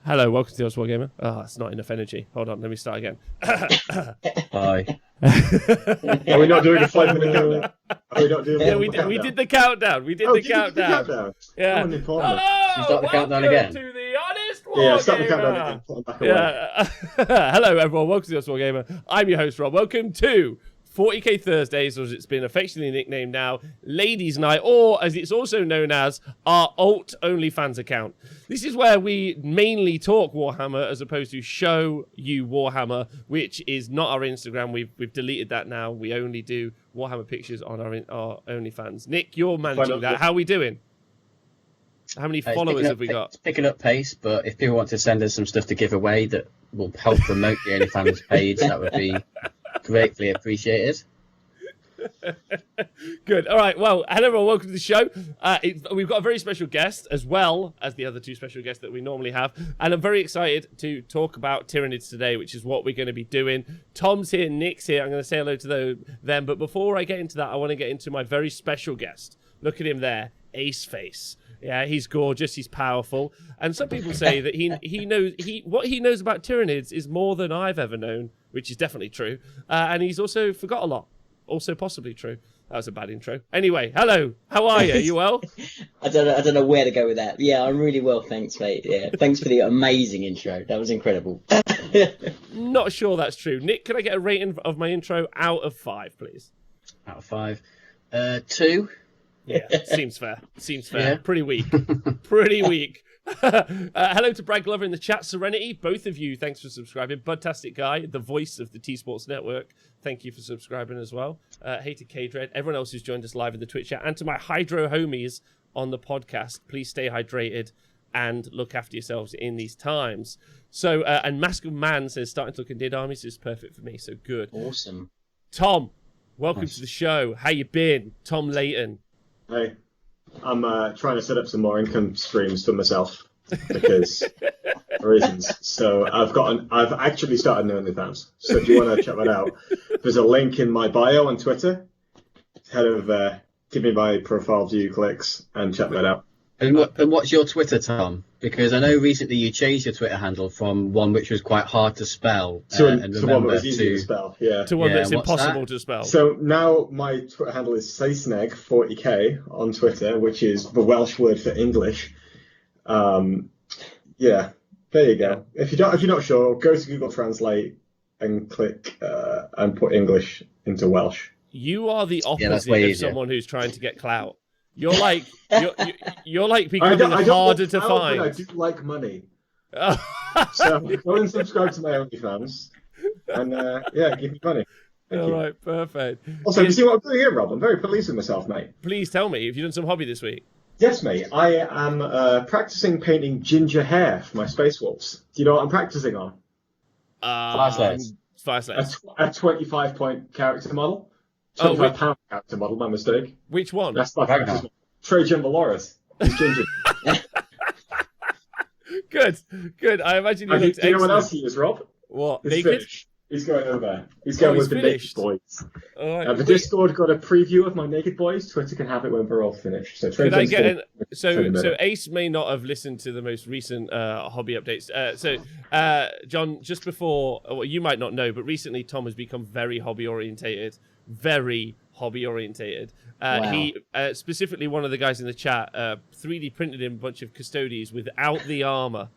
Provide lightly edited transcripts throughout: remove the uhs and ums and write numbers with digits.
Hello, welcome to the Wargamer. Oh, it's not enough energy. Hold on, let me start again. Hi. Are we not doing a 5-minute countdown? Are we not doing Yeah, we did the countdown. We did the countdown. Yeah. Oh, important. You start the countdown again? To the Honest Wargamer. Yeah, start the countdown again. Put them back away. Yeah. Hello, everyone. Welcome to the Honest Wargamer. I'm your host, Rob. Welcome to 40k Thursdays, or as it's been affectionately nicknamed now, Ladies Night, or as it's also known as, our alt OnlyFans account. This is where we mainly talk Warhammer as opposed to show you Warhammer, which is not our Instagram. We've deleted that now. We only do Warhammer pictures on our OnlyFans. Nick, you're managing that. How are we doing? How many followers have we got? It's picking up pace, but if people want to send us some stuff to give away that will help promote the OnlyFans page, that would be greatly appreciated. Good. All right. Well, hello everyone. Welcome to the show. We've got a very special guest, as well as the other two special guests that we normally have. And I'm very excited to talk about Tyranids today, which is what we're going to be doing. Tom's here, Nick's here. I'm going to say hello to them. But before I get into that, I want to get into my very special guest. Look at him there. Ace Face. Yeah, he's gorgeous. He's powerful. And some people say that what he knows about Tyranids is more than I've ever known, which is definitely true. And he's also forgot a lot. Also possibly true. That was a bad intro. Anyway, hello. How are you? Are you well? I don't know where to go with that. Yeah, I'm really well, thanks, mate. Yeah, thanks for the amazing intro. That was incredible. Not sure that's true. Nick, can I get a rating of my intro out of 5, please? Out of 5. 2. Yeah, seems fair. Seems fair. Yeah. Pretty weak. Pretty weak. Hello to Brad Glover in the chat. Serenity, both of you, thanks for subscribing. Budtastic Guy, the voice of the T-Sports Network, thank you for subscribing as well. Hey to K-Dread, everyone else who's joined us live in the Twitch chat, and to my Hydro homies on the podcast, please stay hydrated and look after yourselves in these times. So, and Mask of Man says, starting to look in Dead Armies is perfect for me, so good. Awesome. Tom, welcome to the show. How you been? Tom Layton. Hey, I'm trying to set up some more income streams for myself because reasons. So I've actually started an OnlyFans. So if you want to check that out, there's a link in my bio on Twitter. Head of give me my profile view clicks and check that out. And what's your Twitter, Tom? Because I know recently you changed your Twitter handle from one which was quite hard to spell to one that was easy to spell. Yeah. To one that's impossible to spell. So now my Twitter handle is Saesneg40k on Twitter, which is the Welsh word for English. Yeah, there you go. If you're not sure, go to Google Translate and click and put English into Welsh. You are the opposite of someone who's trying to get clout. You're like becoming harder to find. I do like money. So go and subscribe to my OnlyFans, and give me money. Thank you. Right, perfect. Also, have you seen what I'm doing here, Rob? I'm very pleased with myself, mate. Please tell me, have you done some hobby this week? Yes, mate. I am practicing painting ginger hair for my Space Wolves. Do you know what I'm practicing on? Fire Slaves. A 25-point character model. £25 character model, my mistake. Which one? That's my character's model. Trajan Valoris. He's ginger. Good. I imagine you looked excellent. Do you know what else he is, Rob? What? He's Naked? finished. He's going over. He's going with the Naked Boys. All right. The Discord got a preview of my Naked Boys. Twitter can have it when we're all finished. So could I get So Ace may not have listened to the most recent hobby updates. John, just before, well, you might not know, but recently Tom has become very hobby orientated. Wow. He specifically, one of the guys in the chat 3D printed him a bunch of custodies without the armor.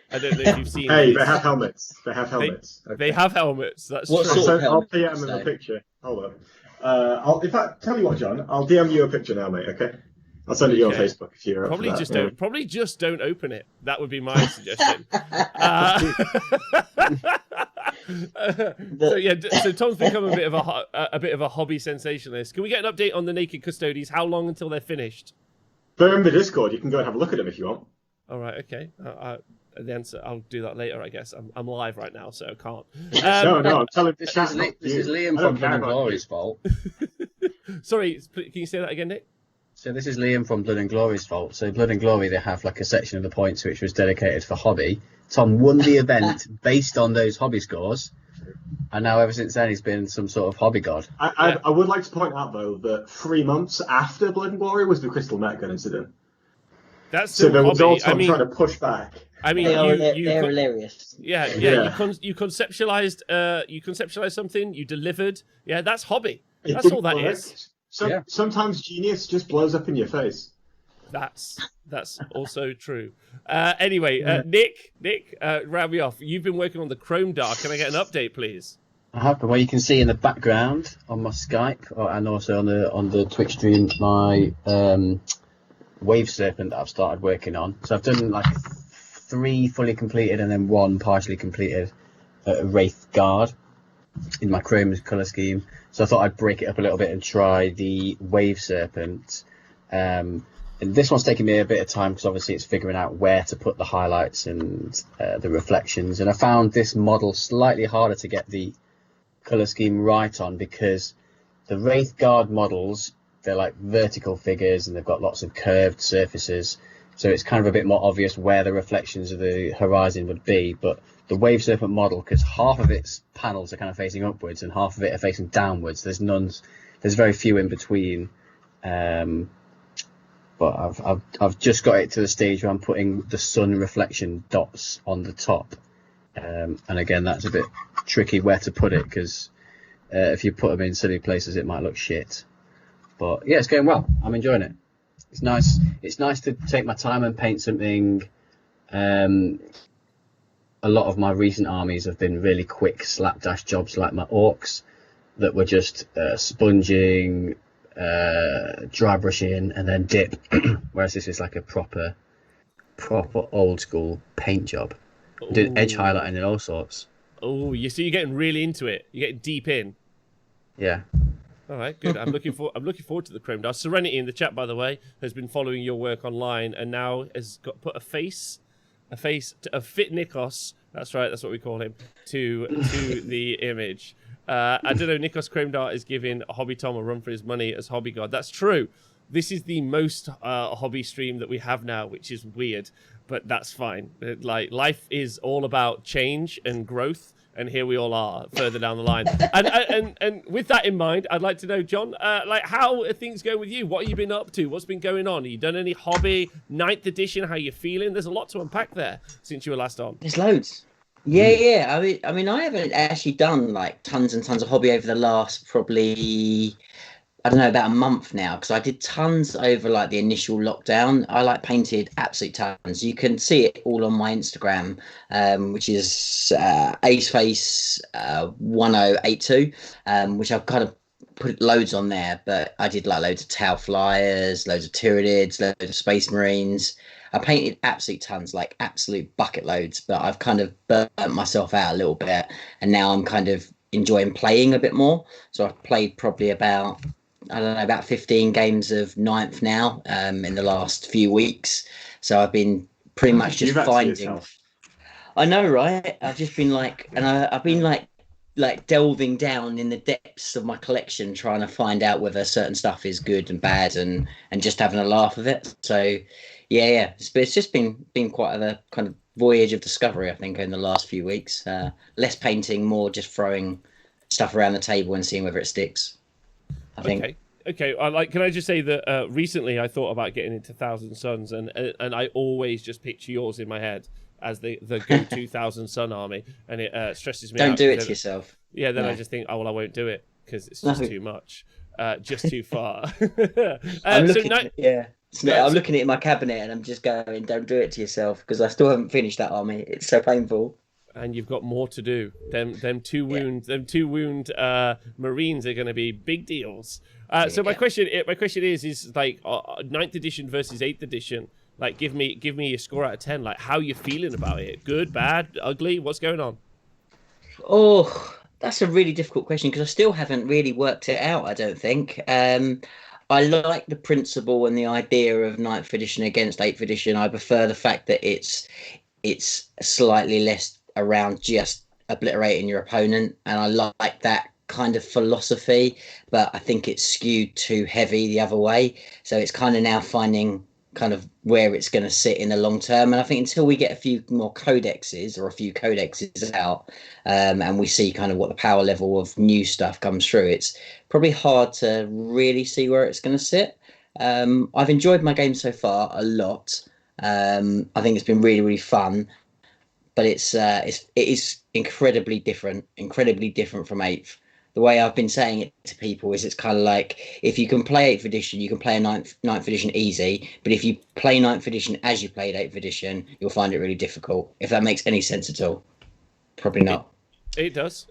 I don't know if you've seen. Hey, they have helmets. They have helmets. They have helmets. That's what true. sort of I'll PM him a picture. Hold on. In fact, tell you what, John. I'll DM you a picture now, mate. Okay. I'll send it you on Facebook if you're probably up for that. Probably just don't open it. That would be my suggestion. So Tom's become a bit of a hobby sensationalist. Can we get an update on the Naked Custodies? How long until they're finished? They're in the Discord. You can go and have a look at them if you want. All right. Okay. The answer, I'll do that later, I guess. I'm live right now, so I can't. No, I'm telling you. This is Liam from Blood and Glory's fault. Sorry, can you say that again, Nick? So this is Liam from Blood and Glory's fault. So Blood and Glory, they have like a section of the points which was dedicated for hobby. Tom won the event based on those hobby scores, and now ever since then he's been some sort of hobby god. I would like to point out though that 3 months after Blood and Glory was the Crystal Met Gun incident. That's so there was hobby. also trying to push back. I mean, they're you hilarious. yeah. Yeah. You conceptualized something. You delivered. Yeah, that's hobby. That's all that is. Sometimes genius just blows up in your face. That's also true. Anyway, Nick, round me off. You've been working on the Chrome Dark. Can I get an update, please? I have, but what you can see in the background on my Skype and also on the Twitch stream, my Wave Serpent that I've started working on. So I've done like 3 fully completed and then 1 partially completed Wraith Guard in my Chrome colour scheme. So I thought I'd break it up a little bit and try the Wave Serpent. And this one's taken me a bit of time because obviously it's figuring out where to put the highlights and the reflections. And I found this model slightly harder to get the colour scheme right on because the Wraith Guard models, they're like vertical figures and they've got lots of curved surfaces. So it's kind of a bit more obvious where the reflections of the horizon would be. But the Wave Serpent model, because half of its panels are kind of facing upwards and half of it are facing downwards, there's very few in between. But I've just got it to the stage where I'm putting the sun reflection dots on the top. And again, that's a bit tricky where to put it because if you put them in silly places, it might look shit. But yeah, it's going well. I'm enjoying it. It's nice. It's nice to take my time and paint something. A lot of my recent armies have been really quick slapdash jobs, like my orcs, that were just sponging, dry brushing, and then dip. Whereas this is like a proper old school paint job. Did edge highlighting and all sorts. Oh, so you're getting really into it. You're getting deep in. Yeah. All right, good. I'm looking forward to the Chrome Dark. Serenity in the chat, by the way, has been following your work online and now has put a fit Nikos. That's right. That's what we call him to the image. I don't know. Nikos Chrome Dark is giving Hobby Tom a run for his money as Hobby God. That's true. This is the most hobby stream that we have now, which is weird, but that's fine. Like life is all about change and growth. And here we all are, further down the line. And with that in mind, I'd like to know, John, how are things going with you? What have you been up to? What's been going on? Have you done any hobby? 9th edition, how you feeling? There's a lot to unpack there since you were last on. There's loads. Yeah. I mean, I haven't actually done like tons and tons of hobby over the last probably, I don't know, about a month now, because I did tons over like the initial lockdown. I painted absolute tons. You can see it all on my Instagram, which is aceface 1082, which I've kind of put loads on there. But I did like loads of Tau Flyers, loads of Tyranids, loads of Space Marines. I painted absolute tons, like absolute bucket loads. But I've kind of burnt myself out a little bit, and now I'm kind of enjoying playing a bit more. So I've played probably about 15 games of 9th now in the last few weeks. So I've been pretty much just finding. I know, right? I've just been I've been delving down in the depths of my collection, trying to find out whether certain stuff is good and bad, and just having a laugh of it. So yeah. It's just been quite a kind of voyage of discovery, I think, in the last few weeks. Less painting, more just throwing stuff around the table and seeing whether it sticks. I think. Okay. Can I just say that recently I thought about getting into Thousand Suns, and I always just picture yours in my head as the go-to Thousand Sun army, and it stresses me out. Don't do it to yourself. Yeah, then I just think, oh well, I won't do it because it's just too much, just too far. I'm looking at it in my cabinet, and I'm just going, don't do it to yourself, because I still haven't finished that army. It's so painful. And you've got more to do. Them two wound Marines are going to be big deals. So my question is like 9th edition versus 8th edition. Like, give me a score out of 10. Like, how you feeling about it? Good, bad, ugly? What's going on? Oh, that's a really difficult question, because I still haven't really worked it out, I don't think. I like the principle and the idea of 9th edition against 8th edition. I prefer the fact that it's slightly less around just obliterating your opponent, and I like that kind of philosophy, but I think it's skewed too heavy the other way. So it's kind of now finding kind of where it's going to sit in the long term. And I think until we get a few more codexes out, and we see kind of what the power level of new stuff comes through, it's probably hard to really see where it's going to sit. I've enjoyed my game so far a lot. I think it's been really, really fun, but it is incredibly different from 8th. The way I've been saying it to people is it's kind of like if you can play 8th edition, you can play a ninth edition easy, but if you play 9th edition as you played 8th edition, you'll find it really difficult. If that makes any sense at all. Probably not. It does.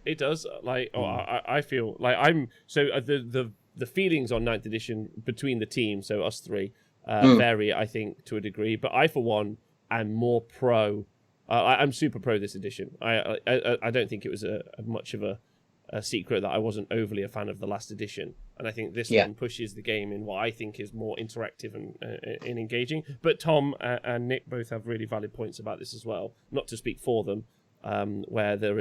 Like, I feel like I'm so the feelings on 9th edition between the team, so us three, vary, I think, to a degree. But I, for one, am more pro. I'm super pro this edition. I don't think it was a much of a secret that I wasn't overly a fan of the last edition, and I think this one pushes the game in what I think is more interactive and engaging. But Tom and Nick both have really valid points about this as well. Not to speak for them, where there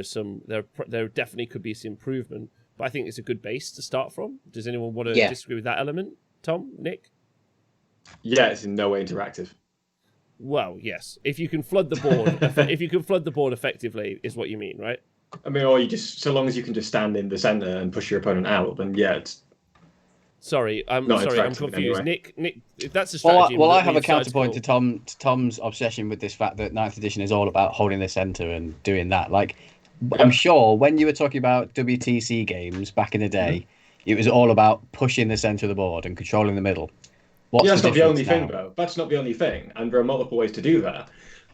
definitely could be some improvement, but I think it's a good base to start from. Does anyone want to disagree with that element? Tom, Nick? Yeah, it's in no way interactive. Well, yes. If you can flood the board, effectively, is what you mean, right? I mean, or you just, so long as you can just stand in the center and push your opponent out, then yeah, it's. I'm confused. Nick, that's a strategy. Well, I have a counterpoint to Tom's obsession with this fact that 9th edition is all about holding the center and doing that. Like, I'm sure when you were talking about WTC games back in the day, it was all about pushing the center of the board and controlling the middle. That's not the only thing, though. That's not the only thing, and there are multiple ways to do that.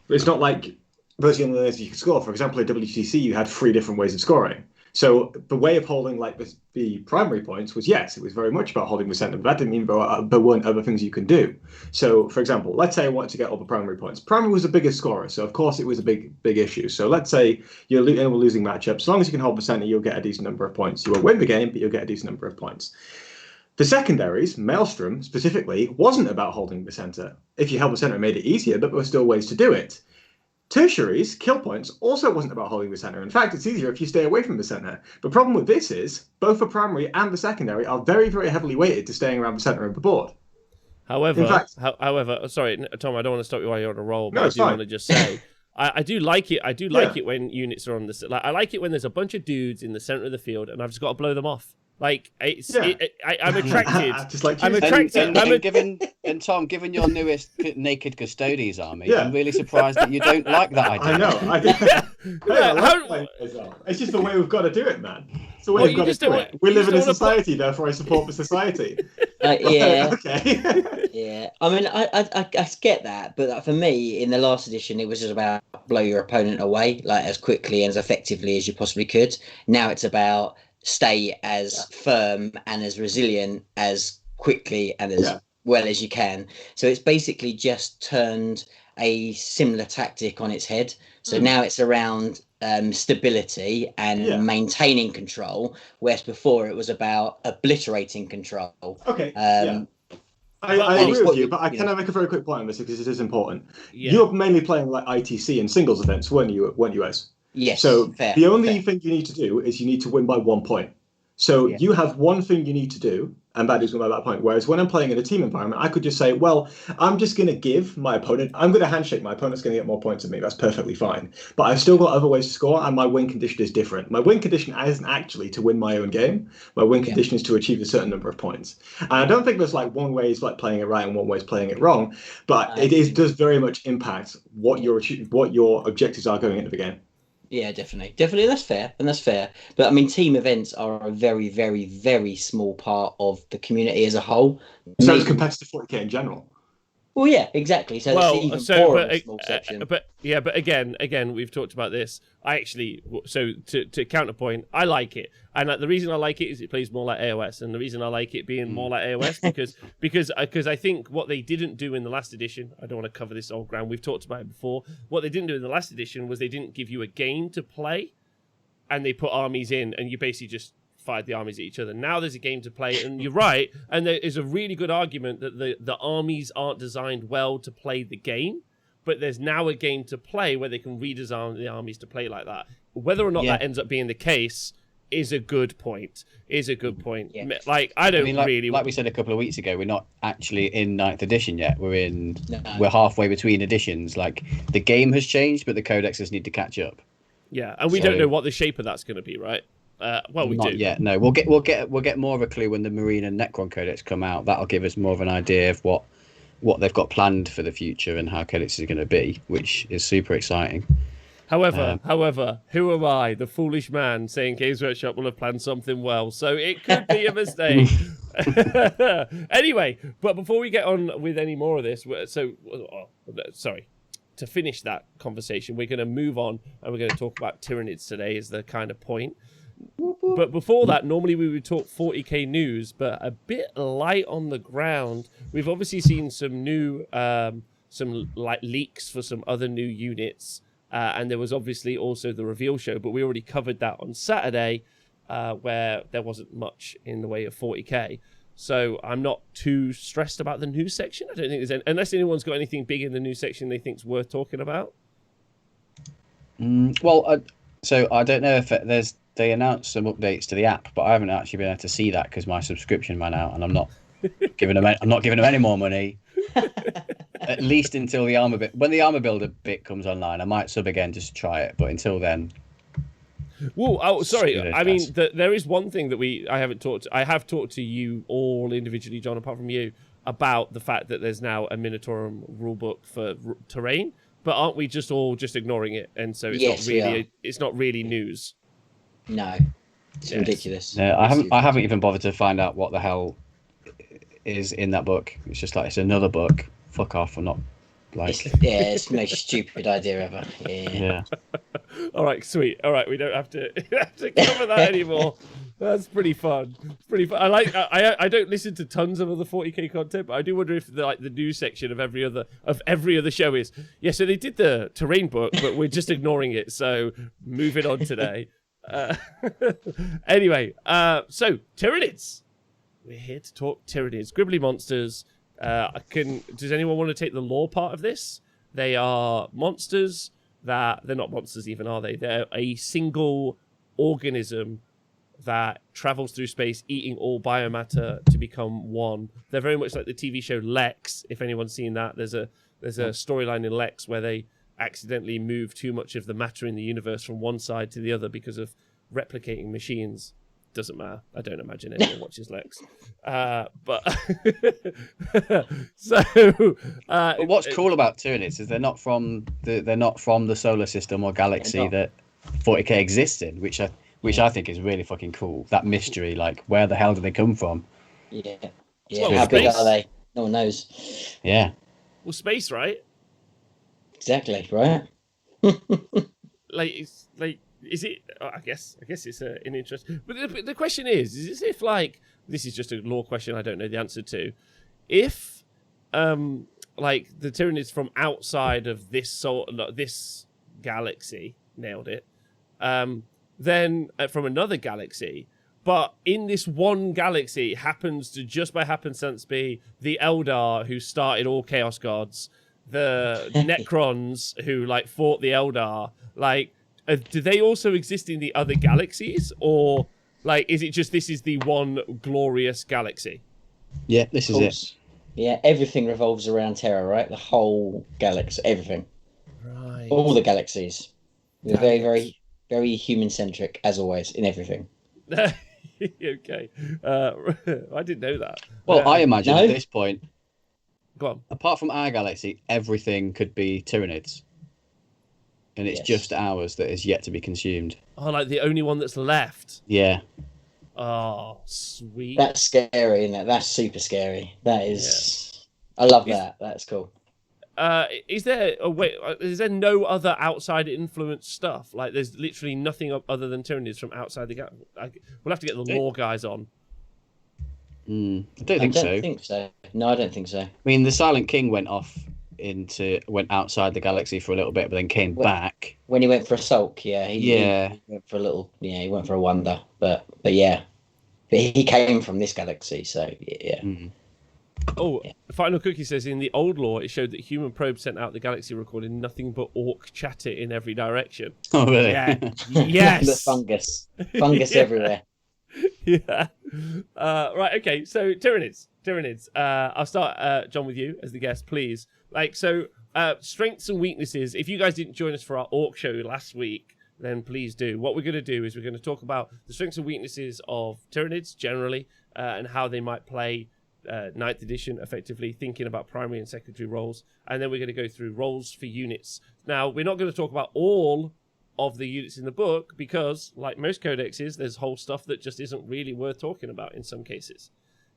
But it's not like those are the only ways you could score. For example, at WTC, you had 3 different ways of scoring. So the way of holding like the primary points was, yes, it was very much about holding the center, but that didn't mean there weren't other things you can do. So, for example, let's say I wanted to get all the primary points. Primary was the biggest scorer, so of course it was a big issue. So let's say you're in a losing matchup. As long as you can hold the center, you'll get a decent number of points. You won't win the game, but you'll get a decent number of points. The secondaries, Maelstrom specifically, wasn't about holding the center. If you held the center, it made it easier, but there were still ways to do it. Tertiaries, kill points, also wasn't about holding the center. In fact, it's easier if you stay away from the center. The problem with this is, both the primary and the secondary are very, very heavily weighted to staying around the center of the board. However, sorry, Tom, I don't want to stop you while you're on a roll, but I do want to just say, I do like it. I do like it when units are on the... Like, I like it when there's a bunch of dudes in the center of the field and I've just got to blow them off. Like, I'm attracted. Just like I'm attracted. And Tom, given your newest Naked Custodes army, I'm really surprised that you don't like that idea. I know. It's just the way we've got to do it, man. It's the way we've got to do it. We live in a society, therefore I support the society. Yeah. Okay. Yeah. I mean, I get that, but for me, in the last edition, it was just about blow your opponent away, like as quickly and as effectively as you possibly could. Now it's about stay as firm and as resilient as quickly and as well as you can. So it's basically just turned a similar tactic on its head. So now it's around stability and maintaining control, whereas before it was about obliterating control. Okay. I agree with you, but can I make a very quick point on this because it is important? Yeah. You're mainly playing like ITC and singles events, weren't you, as? Yes. So the only thing you need to do is you need to win by 1 point. So you have one thing you need to do, and that is win by that point. Whereas when I'm playing in a team environment, I could just say, well, I'm just going to give my opponent, I'm going to handshake. My opponent's going to get more points than me. That's perfectly fine. But I've still got other ways to score, and my win condition is different. My win condition isn't actually to win my own game. My win condition is to achieve a certain number of points. And I don't think there's like one way is like playing it right and one way is playing it wrong. But does very much impact what your objectives are going into the game. Yeah, definitely. That's fair. But I mean, team events are a very, very, very small part of the community as a whole. So it's competitive 40k in general. Well, yeah, exactly. So it's even more of a small section. But again, we've talked about this. To counterpoint, I like it, and the reason I like it is it plays more like AOS, and the reason I like it being more like AOS because I think what they didn't do in the last edition, I don't want to cover this old ground. We've talked about it before. What they didn't do in the last edition was they didn't give you a game to play, and they put armies in, and you basically just fired the armies at each other. Now there's a game to play, and you're right, and there is a really good argument that the armies aren't designed well to play the game, but there's now a game to play where they can redesign the armies to play like that. Whether or not that ends up being the case is a good point. Yeah. Like, like we said a couple of weeks ago, we're not actually in 9th edition yet. We're halfway between editions. Like, the game has changed, but the codexes need to catch up. Yeah, and we don't know what the shape of that's going to be, right? We not do. Yet. No, we'll get more of a clue when the Marine and Necron Codex come out. That'll give us more of an idea of what what they've got planned for the future and how Codex is going to be, which is super exciting. However, who am I, the foolish man, saying Games Workshop will have planned something well? So it could be a mistake. Anyway, but before we get on with any more of this, sorry. To finish that conversation, we're going to move on and we're going to talk about Tyranids today is the kind of point. But before that, normally we would talk 40k news, but a bit light on the ground. We've obviously seen some new, leaks for some other new units. And there was obviously also the reveal show, but we already covered that on Saturday, where there wasn't much in the way of 40k. So I'm not too stressed about the news section. I don't think there's unless anyone's got anything big in the news section they think's worth talking about. So I don't know if they announced some updates to the app, but I haven't actually been able to see that because my subscription ran out, and I'm not giving them any more money. At least until the armor bit. When the armor builder bit comes online, I might sub again just to try it. But until then. Well, sorry. I mean, there is one thing that I have talked to you all individually, John, apart from you, about the fact that there's now a Minotaurum rulebook for terrain. But aren't we just ignoring it? And so it's not really news. No, it's ridiculous. No, I haven't even bothered to find out what the hell is in that book. It's just like it's another book. Fuck off! I'm not like. It's the most stupid idea ever. Yeah. All right, sweet. All right, we don't have to cover that anymore. That's pretty fun. It's pretty fun. I don't listen to tons of other 40k content, but I do wonder if the news section of every other show is so they did the terrain book, but we're just ignoring it. So moving on today. Anyway, so Tyranids. We're here to talk Tyranids, Gribbly monsters. Does anyone want to take the lore part of this? They are monsters that they're not monsters even, are they? They're a single organism that travels through space, eating all biomatter to become one. They're very much like the TV show Lex. If anyone's seen that, there's a storyline in Lex where they accidentally move too much of the matter in the universe from one side to the other because of replicating machines. Doesn't matter. I don't imagine anyone watches Lex. But what's cool about Tyranids is they're not from the solar system or galaxy that 40k exists in, which I think is really fucking cool. That mystery, like where the hell do they come from? Yeah. Well, how big are they? No one knows. Yeah. Well, space, right? Exactly, right? Is it? I guess it's an interest. But the question is if this is just a lore question I don't know the answer to. If the Tyranids from outside of this galaxy nailed it, then from another galaxy, but in this one galaxy happens to just by happenstance be the Eldar who started all Chaos Gods, the Necrons who fought the Eldar, do they also exist in the other galaxies, or is it just this is the one glorious galaxy? Yeah, this is it. Yeah, everything revolves around Terra, right? The whole galaxy, everything. Right. All the galaxies. They're very, very, very human-centric, as always, in everything. Okay. I didn't know that. Well, I imagine at this point, go on. Apart from our galaxy, everything could be Tyranids. And it's just ours that is yet to be consumed. Oh, the only one that's left? Yeah. Oh, sweet. That's scary, isn't it? That's super scary. That is... Yeah. I love that. That's cool. Is there no other outside influence stuff? There's literally nothing other than Tyranids from outside the galaxy? We'll have to get the lore guys on. I don't think so. No, I don't think so. I mean, the Silent King went outside the galaxy for a little bit, but then came back. When he went for a sulk, he went for a little, he went for a wander, but he came from this galaxy, so yeah. Mm-hmm. Final Cookie says in the old lore it showed that human probes sent out the galaxy recording nothing but orc chatter in every direction. Oh really? Yeah. Yes. The fungus everywhere. Yeah. Right. Okay. So Tyranids. I'll start, John, with you as the guest, please. Strengths and weaknesses. If you guys didn't join us for our orc show last week, then please do. What we're going to do is we're going to talk about the strengths and weaknesses of Tyranids generally, and how they might play 9th edition, effectively thinking about primary and secondary roles, and then we're going to go through roles for units. Now, we're not going to talk about all of the units in the book because, like most codexes, there's whole stuff that just isn't really worth talking about in some cases.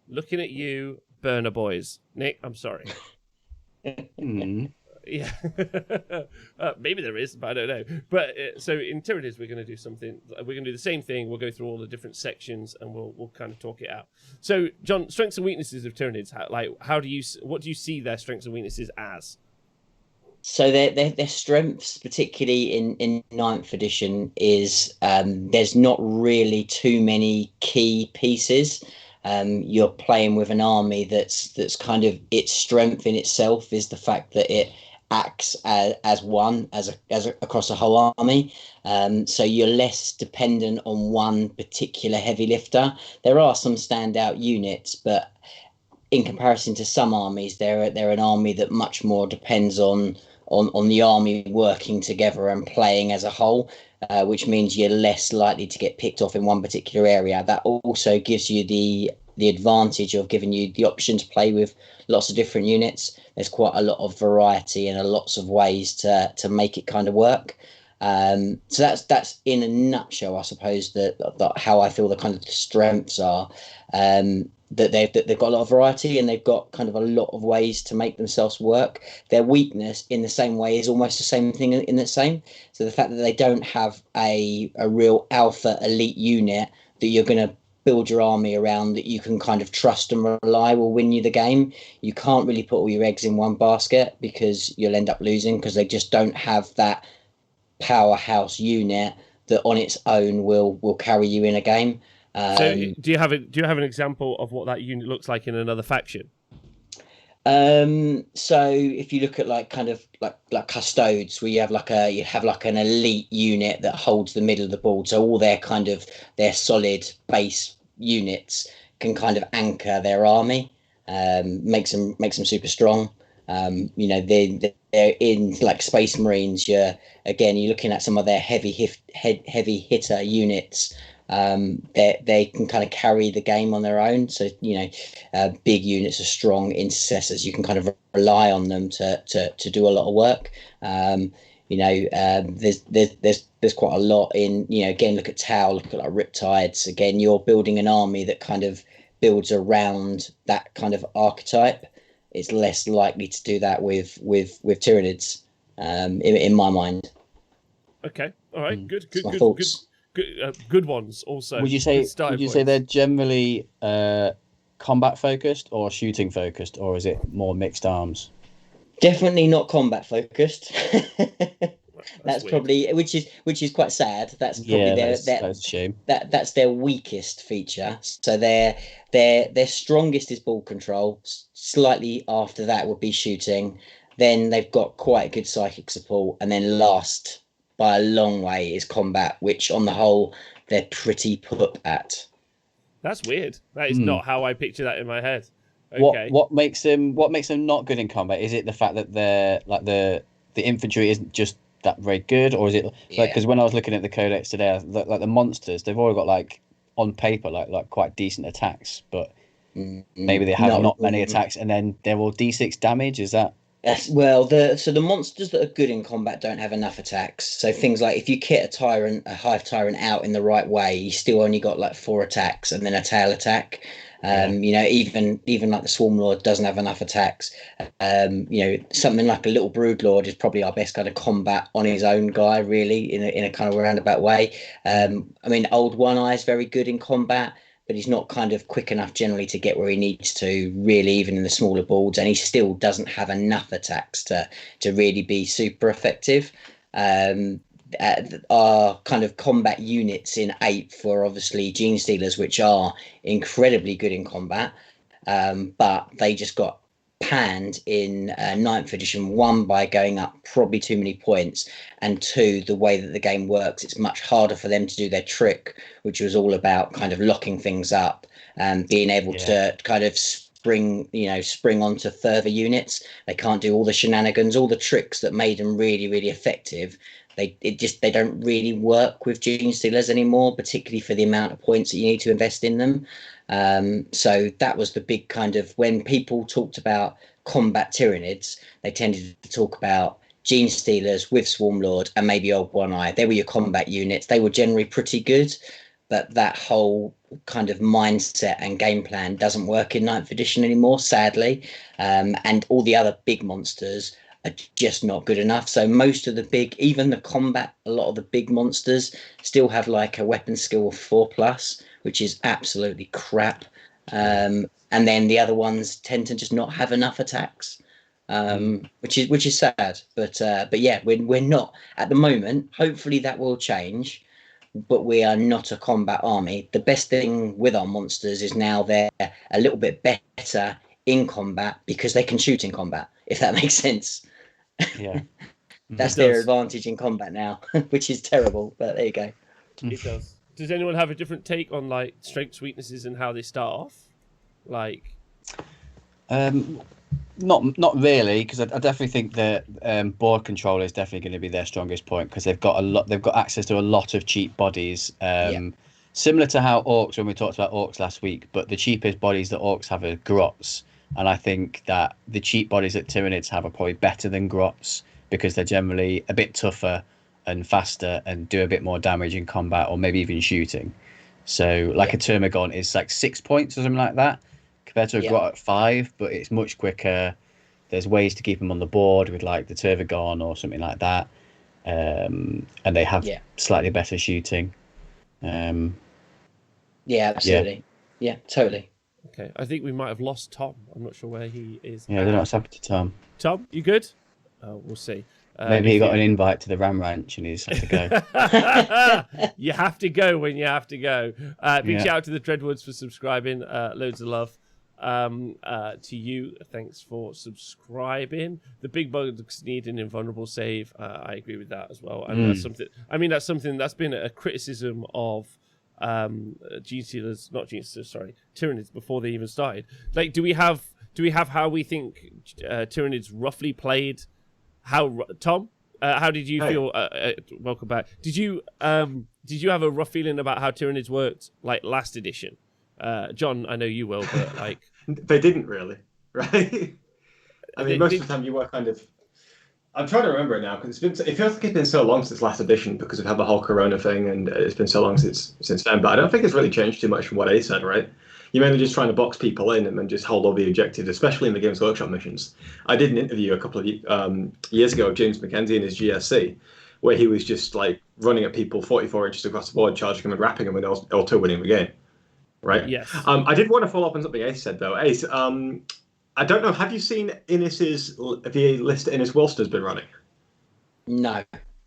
Looking at you, burner boys. Nick, I'm sorry. Yeah. Maybe there is, but I don't know. But so in Tyranids, we're going to do something. We're going to do the same thing. We'll go through all the different sections and we'll kind of talk it out. So, John, strengths and weaknesses of Tyranids. What do you see their strengths and weaknesses as? So their strengths, particularly in 9th edition, is there's not really too many key pieces. You're playing with an army that's kind of, its strength in itself is the fact that it acts as one across a whole army. So you're less dependent on one particular heavy lifter. There are some standout units, but in comparison to some armies, they're an army that much more depends on the army working together and playing as a whole, which means you're less likely to get picked off in one particular area. That also gives you the advantage of giving you the option to play with lots of different units. There's quite a lot of variety and lots of ways to make it kind of work. So that's in a nutshell, I suppose, that how I feel the kind of strengths are. That they've got a lot of variety and they've got kind of a lot of ways to make themselves work. Their weakness, in the same way, is almost the same thing in the same. So the fact that they don't have a real alpha elite unit that you're going to build your army around, that you can kind of trust and rely will win you the game. You can't really put all your eggs in one basket because you'll end up losing, because they just don't have that powerhouse unit that on its own will carry you in a game. So do you have an example of what that unit looks like in another faction? So if you look at like custodes, where you have like an elite unit that holds the middle of the board, so all their solid base units can kind of anchor their army, makes them super strong. They're in like Space Marines. You're looking at some of their heavy hitter units. They can kind of carry the game on their own. So big units are strong intercessors. You can kind of rely on them to do a lot of work. There's quite a lot in, again, look at Tau, look at like Riptides. Again, you're building an army that kind of builds around that kind of archetype. It's less likely to do that with Tyranids, in my mind. Okay, all right, good. Good ones also. Would you say they're generally combat focused or shooting focused, or is it more mixed arms? Definitely not combat focused. That's weird. Probably, which is quite sad. That's probably that's a shame. That's their weakest feature. So their strongest is ball control. Slightly after that would be shooting. Then they've got quite good psychic support, and then last by a long way is combat, which on the whole they're pretty put at. That's weird. That is not how I picture that in my head. Okay. What makes them not good in combat? Is it the fact that they're like the infantry isn't just that very good, or is it like, because when I was looking at the Codex today, like the monsters, they've all got like on paper like quite decent attacks, but maybe they have not many attacks, and then they're all D6 damage. Is that? Well, the monsters that are good in combat don't have enough attacks. So things like if you kit a hive tyrant out in the right way, you still only got like 4 attacks and then a tail attack. Even like the Swarm Lord doesn't have enough attacks. Something like a little Brood Lord is probably our best kind of combat on his own guy, really, in a kind of roundabout way. Old One Eye is very good in combat, but he's not kind of quick enough generally to get where he needs to, really, even in the smaller boards, and he still doesn't have enough attacks to really be super effective. Our kind of combat units in 8th were obviously Gene Stealers, which are incredibly good in combat, but they just got panned in 9th edition. 1, by going up probably too many points, and 2, the way that the game works, it's much harder for them to do their trick, which was all about kind of locking things up and being able to kind of spring onto further units. They can't do all the shenanigans, all the tricks that made them really, really effective. they don't really work with gene stealers anymore, particularly for the amount of points that you need to invest in them. So that was the big kind of, when people talked about combat Tyranids, they tended to talk about gene stealers with Swarmlord and maybe Old One Eye. They were your combat units. They were generally pretty good, but that whole kind of mindset and game plan doesn't work in 9th edition anymore, sadly. And all the other big monsters are just not good enough. So most of the big, even the combat, a lot of the big monsters still have like a weapon skill of 4+, which is absolutely crap. And then the other ones tend to just not have enough attacks, which is sad. But yeah, we're not at the moment. Hopefully that will change. But we are not a combat army. The best thing with our monsters is now they're a little bit better in combat because they can shoot in combat, if that makes sense. Yeah. That's their advantage in combat now, which is terrible, but there you go. It does. Does anyone have a different take on like strengths, weaknesses, and how they start off? Like, not really, because I definitely think that board control is definitely going to be their strongest point, because they've got access to a lot of cheap bodies. Similar to how orcs, when we talked about orcs last week, but the cheapest bodies that orcs have are grots. And I think that the cheap bodies that Tyranids have are probably better than grots, because they're generally a bit tougher and faster and do a bit more damage in combat, or maybe even shooting. So like a Termagon is like 6 points or something like that, compared to a grot at 5, but it's much quicker. There's ways to keep them on the board with like the Termagon or something like that. And they have slightly better shooting. Yeah, absolutely. Yeah, totally. okay, I think we might have lost Tom. I'm not sure where he is. Yeah, I don't know what's happened to Tom. Tom, you good? We'll see. Maybe he got an invite to the Ram Ranch and he's had to go. You have to go when you have to go. Big shout out to the Dreadwoods for subscribing. Loads of love to you. Thanks for subscribing. The big bugs need an invulnerable save. I agree with that as well. And that's something. I mean, that's something that's been a criticism of Tyranids before they even started. Like, do we have how we think Tyranids roughly played? Tom, how did you feel? Welcome back. Did you have a rough feeling about how Tyranids worked like last edition? John, I know you will, but like they didn't really, right? I mean, most of the time you were kind of. I'm trying to remember it now because it feels like it's been so long since last edition because we've had the whole Corona thing, and it's been so long since then. But I don't think it's really changed too much from what A said, right? You're mainly just trying to box people in and then just hold all the objectives, especially in the Games Workshop missions. I did an interview a couple of years ago of James McKenzie in his GSC, where he was just like running at people 44 inches across the board, charging them and wrapping them, and L2 winning the game. Right? Yes. I did want to follow up on something Ace said, though. Ace, I don't know, have you seen the list that Innes Wolster's been running? No.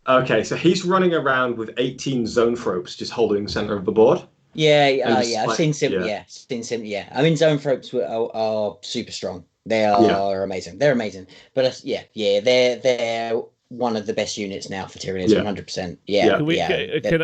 Okay, so he's running around with 18 zone thropes just holding the center of the board. I've seen some. Yeah, I mean, zone thropes are super strong. They are amazing. They're amazing. But they're one of the best units now for Tyranids. 100%.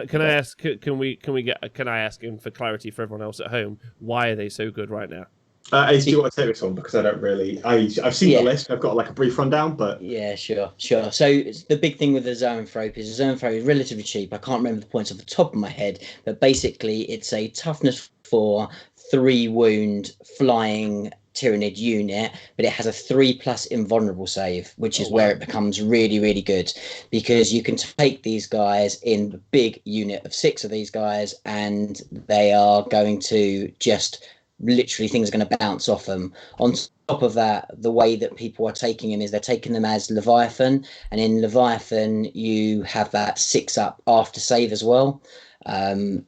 Can I ask him for clarity for everyone else at home? Why are they so good right now? Ace, do you want to take this one? Because I don't really. I've seen the list. I've got like a brief rundown, but sure. So the big thing with the zone thrope is relatively cheap. I can't remember the points off the top of my head, but basically it's a toughness 4, 3 wound flying Tyranid unit, but it has a 3+ invulnerable save, which is where it becomes really, really good, because you can take these guys in the big unit of 6 of these guys, and they are going to just. Literally things are going to bounce off them. On top of that, the way that people are taking them is they're taking them as Leviathan, and in Leviathan you have that 6+ after save as well.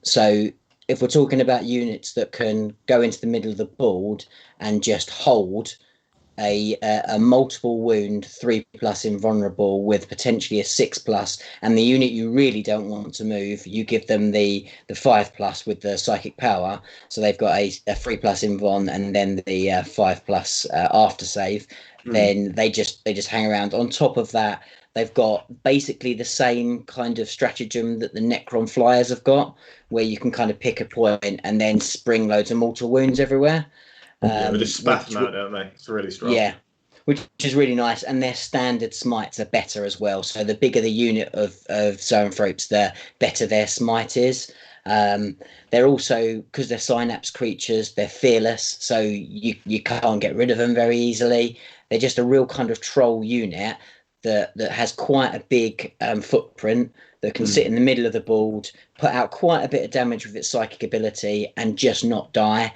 So if we're talking about units that can go into the middle of the board and just hold a multiple wound 3+ invulnerable with potentially a 6+, and the unit you really don't want to move, you give them the 5+ with the psychic power, so they've got a 3+ invuln and then the 5+ after save. Then they just hang around. On top of that, they've got basically the same kind of stratagem that the Necron flyers have got, where you can kind of pick a point and then spring loads of mortal wounds everywhere. they just spat them out, don't they? It's really strong. Yeah, which is really nice. And their standard smites are better as well. So the bigger the unit of zoanthropes, the better their smite is. They're also, because they're synapse creatures, they're fearless, so you can't get rid of them very easily. They're just a real kind of troll unit that has quite a big footprint, that can sit in the middle of the board, put out quite a bit of damage with its psychic ability, and just not die.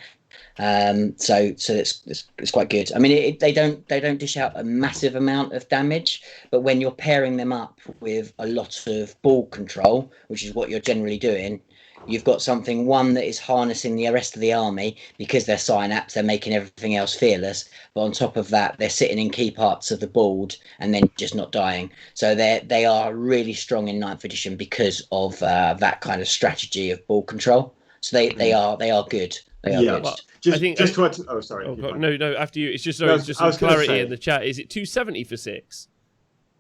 So it's quite good. I mean, they don't dish out a massive amount of damage, but when you're pairing them up with a lot of ball control, which is what you're generally doing, you've got one that is harnessing the rest of the army because they're synapse, they're making everything else fearless. But on top of that, they're sitting in key parts of the board and then just not dying. So they are really strong in 9th edition because of that kind of strategy of ball control. So they are good. They are good. Well, I think to add. Oh, sorry. No. After you, it's just some clarity in the chat. Is it 270 for 6?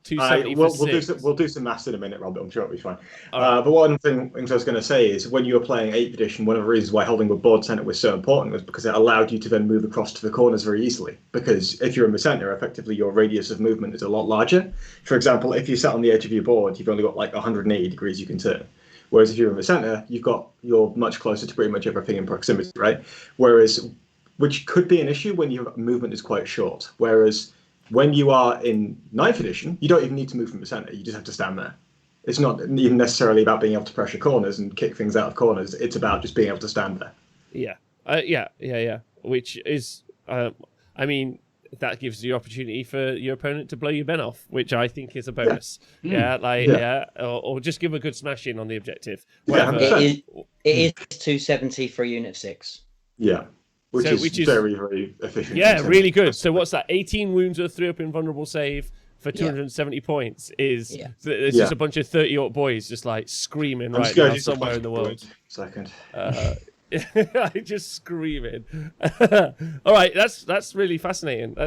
270 for 6. We'll do some maths in a minute, Robert. I'm sure it'll be fine. But one thing I was going to say is when you were playing 8th edition, one of the reasons why holding the board center was so important was because it allowed you to then move across to the corners very easily. Because if you're in the center, effectively your radius of movement is a lot larger. For example, if you sat on the edge of your board, you've only got like 180 degrees you can turn. Whereas if you're in the center, you're much closer to pretty much everything in proximity, right? Which could be an issue when your movement is quite short. Whereas when you are in 9th edition, you don't even need to move from the center. You just have to stand there. It's not even necessarily about being able to pressure corners and kick things out of corners. It's about just being able to stand there. Yeah. Which is, I mean, that gives the opportunity for your opponent to blow your ben off, which I think is a bonus. Or just give a good smash in on the objective. It is 270 for a unit of 6. Yeah. Which is very, very efficient. Yeah, really good. So what's that? 18 wounds with a 3-up invulnerable save for 270 points is there's just a bunch of 30-aught boys just like screaming right now somewhere in the world. Second. Just screaming. All right, that's really fascinating.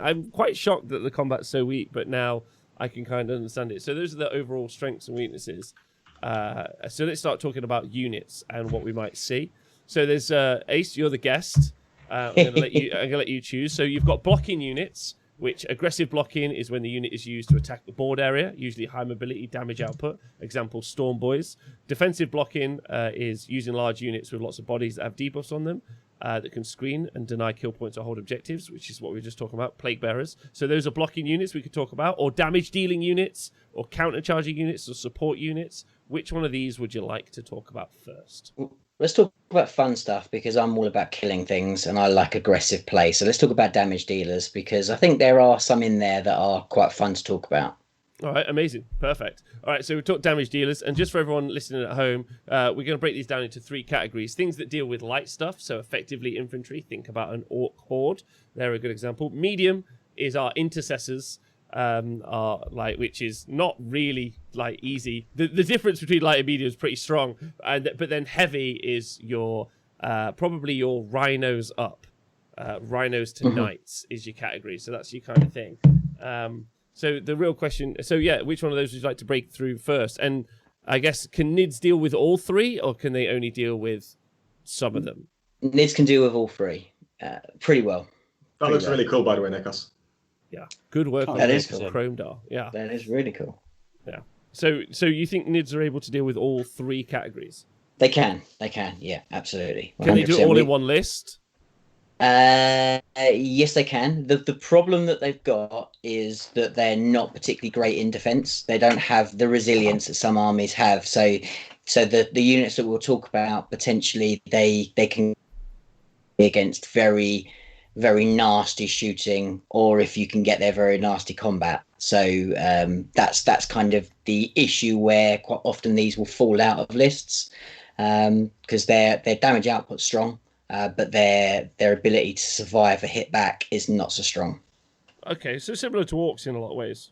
I'm quite shocked that the combat's so weak, but now I can kind of understand it. So those are the overall strengths and weaknesses. So let's start talking about units and what we might see. So there's Ace, you're the guest. I'm gonna let you choose. So you've got blocking units, which aggressive blocking is when the unit is used to attack the board area, usually high mobility damage output. Example, Storm Boys. Defensive blocking is using large units with lots of bodies that have debuffs on them that can screen and deny kill points or hold objectives, which is what we were just talking about, Plague Bearers. So those are blocking units we could talk about, or damage dealing units, or countercharging units, or support units. Which one of these would you like to talk about first? Let's talk about fun stuff because I'm all about killing things and I like aggressive play. So let's talk about damage dealers because I think there are some in there that are quite fun to talk about. All right, amazing. Perfect. All right, so we talked damage dealers. And just for everyone listening at home, we're going to break these down into 3 categories. Things that deal with light stuff, so effectively infantry. Think about an orc horde. They're a good example. Medium is our intercessors. Which is not really like easy. The difference between light and medium is pretty strong, but then heavy is your probably your rhinos up, rhinos to knights is your category. So that's your kind of thing. So the real question, which one of those would you like to break through first? And I guess can Nids deal with all 3, or can they only deal with some of them? Nids can deal with all 3 pretty well. That looks really cool, by the way, Nikos. Yeah, good work on Chrome Dar. Yeah, that is really cool. Yeah. So you think Nids are able to deal with all 3 categories? They can. Yeah, absolutely. 100%. Can they do it all in one list? Yes, they can. The problem that they've got is that they're not particularly great in defense. They don't have the resilience that some armies have. So the units that we'll talk about potentially they can be against very, very nasty shooting, or if you can get there, very nasty combat. So that's kind of the issue where quite often these will fall out of lists because their damage output's strong, but their ability to survive a hit back is not so strong. Okay, so similar to orcs in a lot of ways.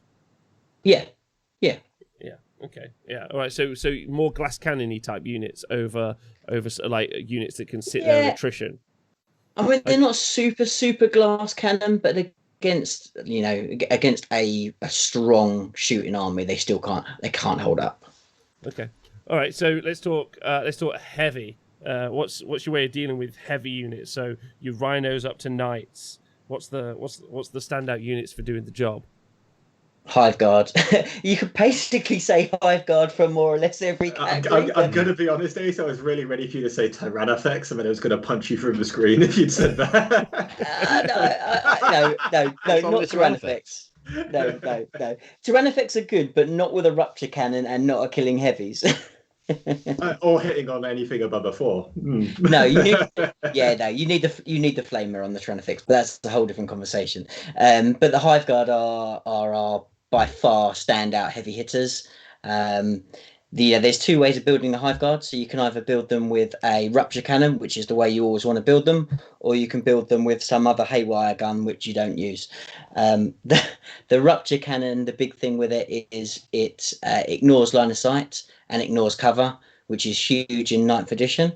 Yeah. Okay. Yeah. All right. So more glass cannon-y type units over like units that can sit there in attrition. I mean, they're not super glass cannon, but against a strong shooting army, they can't hold up. Okay. All right. So let's talk heavy. What's your way of dealing with heavy units? So your rhinos up to knights. What's the standout units for doing the job? Hive Guard. You could basically say Hive Guard for more or less every category. I'm going to be honest, Ace. I was really ready for you to say Tyranids, and then I was going to punch you through the screen if you'd said that. No, not Tyranids. No. Tyranids are good, but not with a rupture cannon and not a killing heavies. Or hitting on anything above a 4. No, you need the flamer on the Tyranids, but that's a whole different conversation. But the Hive Guard are by far standout heavy hitters. There's 2 ways of building the Hive Guard. So you can either build them with a rupture cannon, which is the way you always want to build them, or you can build them with some other haywire gun, which you don't use. The rupture cannon, the big thing with it is it ignores line of sight and ignores cover, which is huge in 9th edition.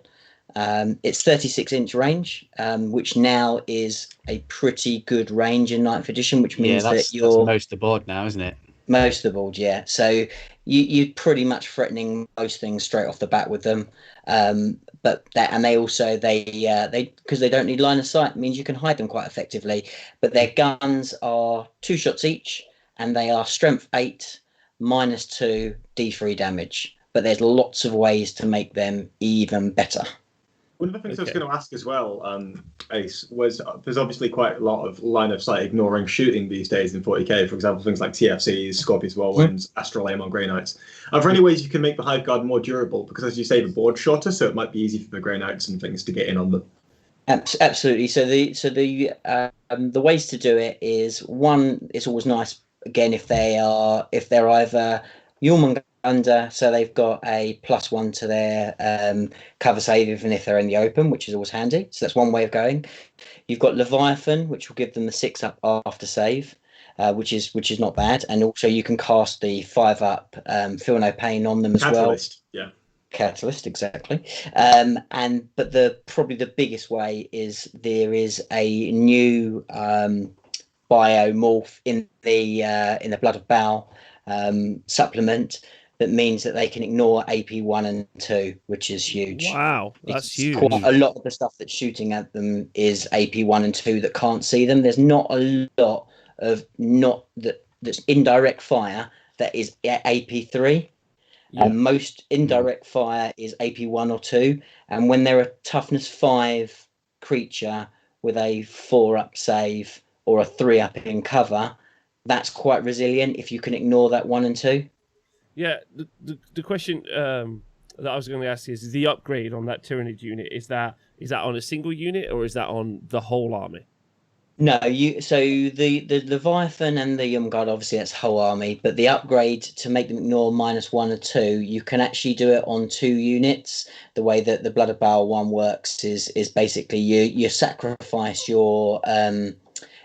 It's 36-inch range, which now is a pretty good range in 9th edition, which means that's most of the board now, isn't it? Most of the board, yeah. So you're pretty much threatening most things straight off the bat with them. But they also because they don't need line of sight, means you can hide them quite effectively. But their guns are 2 shots each, and they are strength 8, -2, D3 damage. But there's lots of ways to make them even better. One of the things I was going to ask as well, Ace, was there's obviously quite a lot of line of sight ignoring shooting these days in 40k. For example, things like TFCs, Scorpius Whirlwinds, Astral Aim on Grey Knights. Are there any ways you can make the Hive Guard more durable? Because as you say, the board's shorter, so it might be easy for the Grey Knights and things to get in on them. Absolutely. So the ways to do it is, one, it's always nice again if they're either Jormungandr, so they've got a +1 to their cover save even if they're in the open, which is always handy. So that's one way of going. You've got Leviathan, which will give them the 6-up after save, which is not bad. And also you can cast the 5-up Feel No Pain on them as Catalyst, well. Yeah. Catalyst, exactly. But probably the biggest way is there is a new biomorph in the Blood of Baal supplement that means that they can ignore AP 1 and 2, which is huge. Wow, that's huge. Quite a lot of the stuff that's shooting at them is AP 1 and 2 that can't see them. There's not a lot of that's indirect fire that is AP 3. Yeah. And most indirect fire is AP 1 or 2. And when they're a toughness 5 creature with a 4-up save or a 3-up in cover, that's quite resilient if you can ignore that 1 and 2. Yeah, the question that I was going to ask is the upgrade on that Tyranid unit, is that on a single unit or is that on the whole army? No, so the Leviathan and the Jormungandr, obviously that's whole army, but the upgrade to make them ignore -1 or 2, you can actually do it on 2 units. The way that the Blood of Baal one works is basically you sacrifice your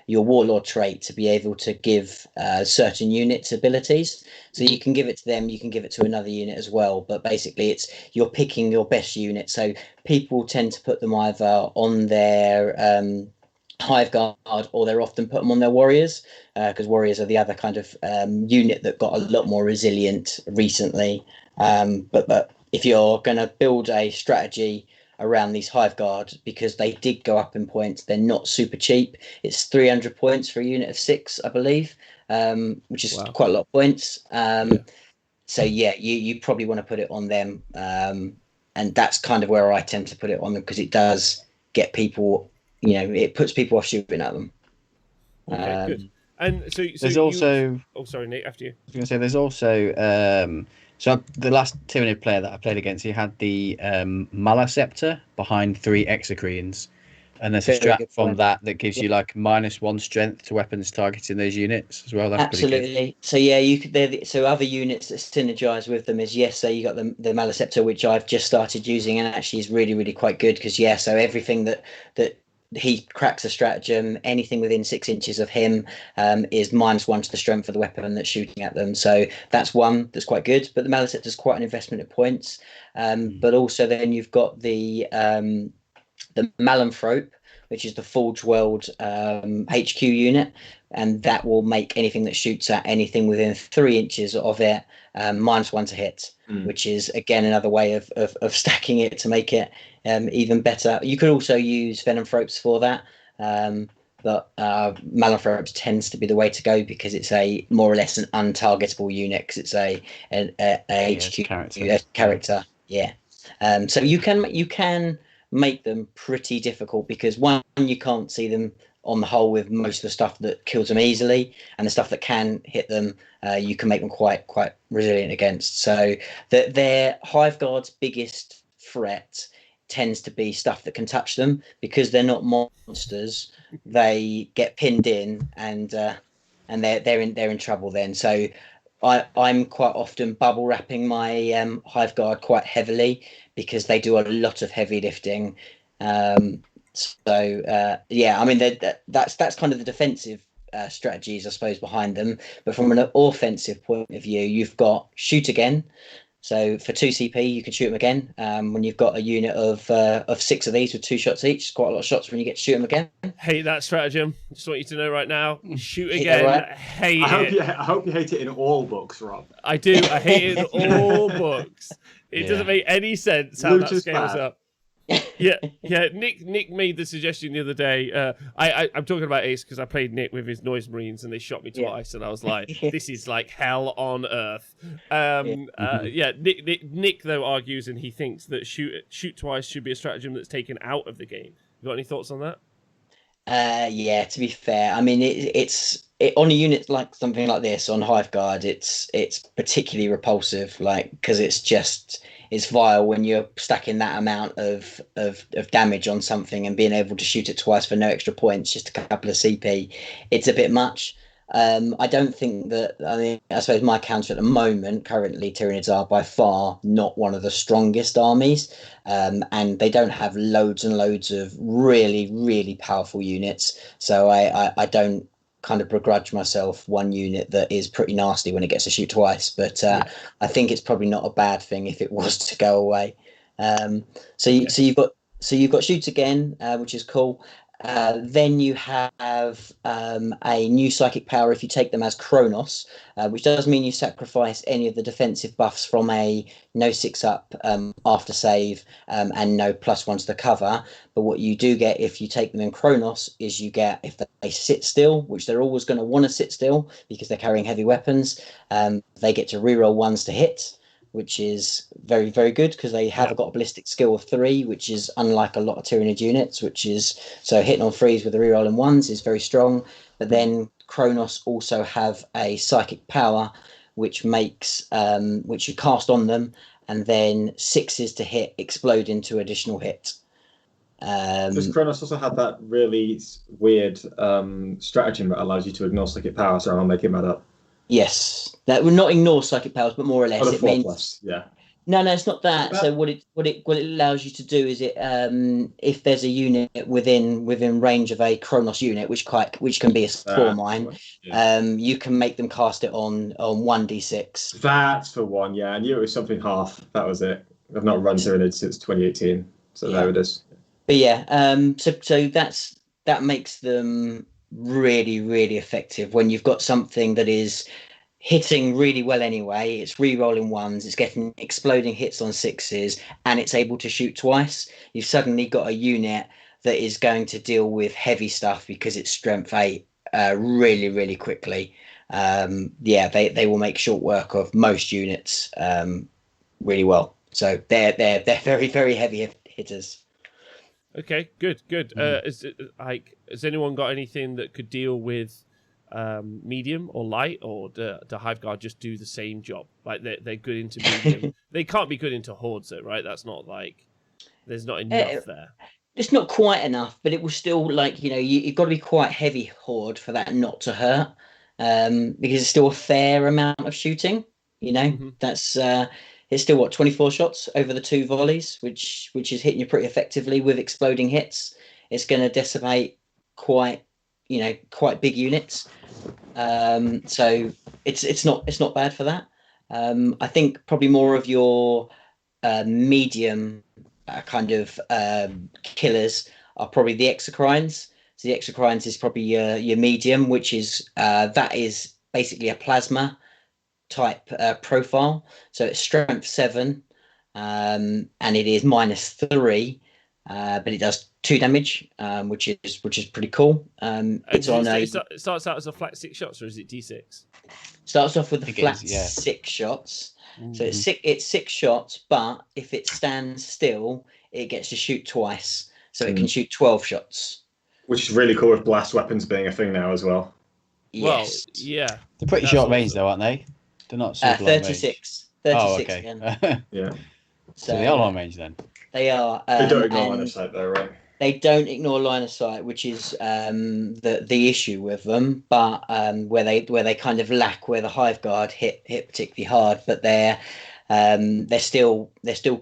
warlord trait to be able to give certain units abilities. So you can give it to them, you can give it to another unit as well. But basically you're picking your best unit. So people tend to put them either on their Hive Guard, or they're often put them on their warriors, because warriors are the other kind of unit that got a lot more resilient recently. But if you're going to build a strategy around these Hive Guard, because they did go up in points, they're not super cheap. It's 300 points for a unit of 6, I believe, which is quite a lot of points. So yeah, you probably want to put it on them, and that's kind of where I tend to put it on them, because it does get people, it puts people off shooting at them. Okay, good. And so there's also. Oh, sorry, Nate. After you. I was going to say there's also. So the last Tyranid player that I played against, he had the Malaceptor behind 3 Exocrines, and there's a strat from that gives you like -1 strength to weapons targeting those units as well. That's absolutely. So yeah, you could. So other units that synergize with them is so you got the Malaceptor, which I've just started using, and actually is really really quite good, because so everything that he cracks a stratagem, anything within 6 inches of him is -1 to the strength of the weapon that's shooting at them. So that's one that's quite good. But the Malaceptor is quite an investment of points. But also then you've got the Malanthrope, which is the Forge World HQ unit, and that will make anything that shoots at anything within 3 inches of it -1 to hit, which is again another way of stacking it to make it even better. You could also use Venomthropes for that, that Malanthropes tends to be the way to go because it's a more or less an untargetable unit because it's a HQ character. Yeah. So you can make them pretty difficult because one, you can't see them on the whole with most of the stuff that kills them easily, and the stuff that can hit them, you can make them quite resilient against. So their Hive Guard's biggest threat tends to be stuff that can touch them because they're not monsters. They get pinned in and they're in trouble then. So I'm quite often bubble wrapping my Hive Guard quite heavily because they do a lot of heavy lifting. Yeah, I mean that's kind of the defensive strategies, I suppose, behind them. But from an offensive point of view, you've got shoot again. So for 2 CP, you can shoot them again. When you've got a unit of 6 of these with 2 shots each, it's quite a lot of shots when you get to shoot them again. Hate that stratagem. Just want you to know right now. Shoot again. Hate it. I hope you hate it in all books, Rob. I do. I hate it in all books. It doesn't make any sense how that scales up. Yeah. Nick made the suggestion the other day. I'm talking about Ace because I played Nick with his Noise Marines and they shot me twice, and I was like, "This is like hell on earth." Nick though argues and he thinks that shoot twice should be a stratagem that's taken out of the game. You got any thoughts on that? Yeah. To be fair, I mean it's on a unit like something like this on Hive Guard. It's particularly repulsive, like because it's vile when you're stacking that amount of damage on something and being able to shoot it twice for no extra points, just a couple of CP. It's a bit much. I don't think that. I mean, I suppose my counter at the moment, currently, Tyranids are by far not one of the strongest armies, and they don't have loads and loads of really, really powerful units. So I don't kind of begrudge myself one unit that is pretty nasty when it gets to shoot twice, but I think it's probably not a bad thing if it was to go away. So you've got shoots again, which is cool. Then you have a new psychic power if you take them as Kronos, which does mean you sacrifice any of the defensive buffs from a no 6-up after save and no +1 to the cover. But what you do get if you take them in Kronos is you get, if they sit still, which they're always going to want to sit still because they're carrying heavy weapons, they get to reroll 1s to hit, which is very, very good because they have got a ballistic skill of 3, which is unlike a lot of Tyranid units, which is so hitting on 3s with the rerolling 1s is very strong. But then Kronos also have a psychic power, which makes which you cast on them, and then 6s to hit explode into additional hit. Does Kronos also have that really weird stratagem that allows you to ignore psychic power? So I'm making that up. Yes, that would not ignore psychic powers, but more or less it means. No, it's not that. So what it allows you to do is it if there's a unit within range of a Kronos unit, which can be a core mine, you can make them cast it on 1d6. That's for one, yeah. I knew it was something half. That was it. I've not run Tyranids since 2018, so there it is. But yeah, so that makes them really, really effective when you've got something that is hitting really well anyway. It's re-rolling 1s, it's getting exploding hits on 6s, and it's able to shoot twice. You've suddenly got a unit that is going to deal with heavy stuff because it's strength 8 really, really quickly. They will make short work of most units really well. So they're very, very heavy hitters. Okay, good. Has anyone got anything that could deal with medium or light, or the Hive Guard just do the same job? Like they're good into medium. They can't be good into hordes, though, right? That's not like there's not enough there. It's not quite enough, but it will still you've got to be quite heavy horde for that not to hurt, because it's still a fair amount of shooting. That's. It's still 24 shots over the 2 volleys, which is hitting you pretty effectively with exploding hits. It's going to decimate quite big units. So it's not bad for that. I think probably more of your medium kind of killers are probably the exocrines. So the exocrines is probably your medium, which is that is basically a plasma type profile. So it's strength 7, and it is -3. but it does 2 damage, which is pretty cool. It's on it starts out as a flat 6 shots, or is it D6? Starts off with a flat is, yeah. 6 shots. So Mm-hmm. it's 6 shots, but if it stands still, it gets to shoot twice. So it can shoot 12 shots. Which is really cool with blast weapons being a thing now as well. Well, Yes. yeah. They're pretty That's short range awesome. though, aren't they? They're not super long range. 36. Oh, 36 okay. again. Yeah. So they are long range then. They are. They don't ignore and line of sight though, right? They don't ignore line of sight, which is the issue with them. But where they kind of lack, where the Hive Guard hit particularly hard, but they're still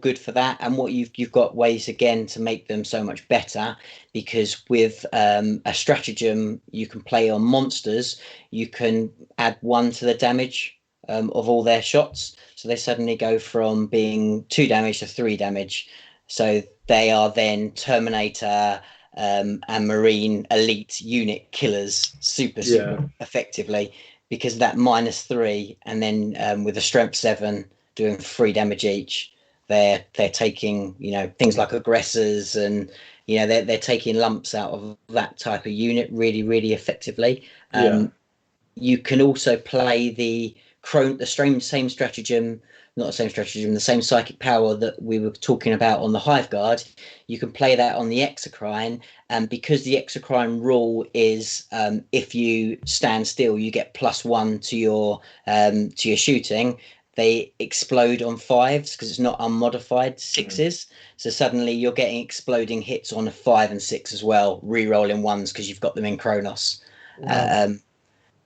good for that. And what you've got ways again to make them so much better, because with a stratagem you can play on monsters, you can add 1 to the damage of all their shots, so they suddenly go from being 2 damage to 3 damage. So they are then Terminator and Marine elite unit killers super effectively, because of that -3, and then with a strength 7 doing 3 damage each, they're taking things like aggressors, and they're taking lumps out of that type of unit really effectively. You can also play the same stratagem, not the same stratagem, the same psychic power that we were talking about on the Hive Guard. You can play that on the Exocrine, and because the Exocrine rule is if you stand still, you get +1 to your shooting. They explode on 5s because it's not unmodified 6s. So suddenly you're getting exploding hits on a 5 and 6 as well, re-rolling 1s because you've got them in Kronos. Wow.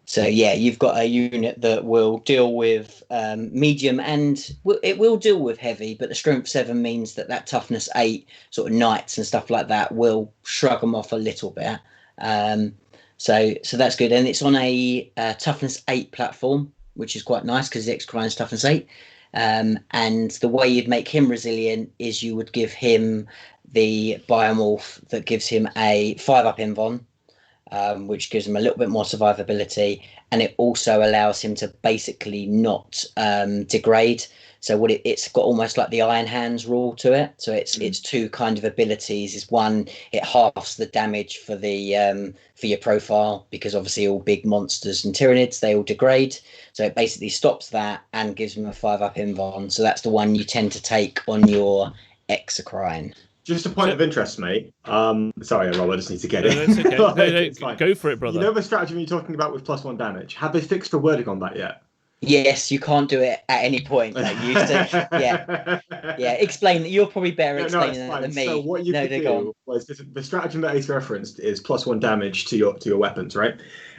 So yeah, you've got a unit that will deal with medium, and it will deal with heavy, but the strength 7 means that toughness 8 sort of knights and stuff like that will shrug them off a little bit. So that's good, and it's on a toughness 8 platform, which is quite nice because the X-Crine's toughness 8. And the way you'd make him resilient is you would give him the biomorph that gives him a 5-up invuln, which gives him a little bit more survivability, and it also allows him to basically not degrade. So it's got almost like the Iron Hands rule to it. So it's 2 kind of abilities. Is one, it halves the damage for your profile, because obviously all big monsters and Tyranids, they all degrade. So it basically stops that and gives him a 5-up invuln. So that's the one you tend to take on your Exocrine. Just a point of interest, mate. Sorry, Rob, I just need to get it. That's okay. No, go for it, brother. You know the stratagem you're talking about with +1 damage? Have they fixed the wording on that yet? Yes, you can't do it at any point like you used to. Yeah. Explain that. You're probably better explaining that than me. So what you could do was the stratagem that Ace referenced is +1 damage to your weapons, right?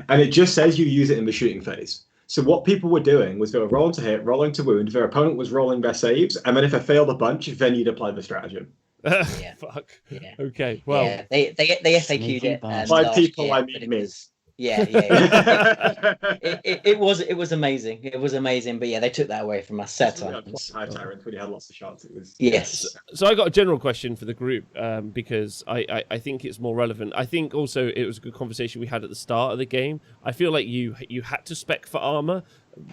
And it just says you use it in the shooting phase. So what people were doing was they were rolling to hit, rolling to wound. Their opponent was rolling their saves, and then if it failed a bunch, then you'd apply the stratagem. Yeah. Fuck. Yeah. Okay. Well, yeah, they FAQ'd it. By people, I mean me. Yeah. It was amazing. It was amazing, but yeah, they took that away from us. Sad times. Tyrant when you had lots of shots. It was yes. So I got a general question for the group, because I think it's more relevant. I think also it was a good conversation we had at the start of the game. I feel like you had to spec for armor,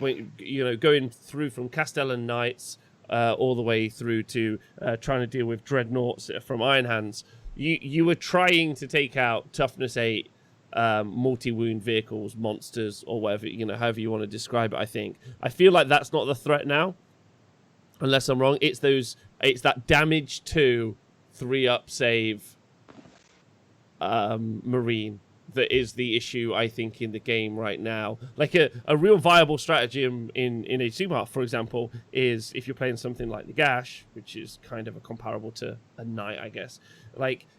going through from Castellan Knights all the way through to trying to deal with Dreadnoughts from Iron Hands. You were trying to take out toughness 8 multi-wound vehicles, monsters, or whatever, however you want to describe it. I feel like that's not the threat now, unless I'm wrong. It's that damage 2 3-up save Marine that is the issue, I think, in the game right now. Like a real viable strategy in a Sumar, for example, is if you're playing something like the Gash, which is kind of a comparable to a Knight, I guess,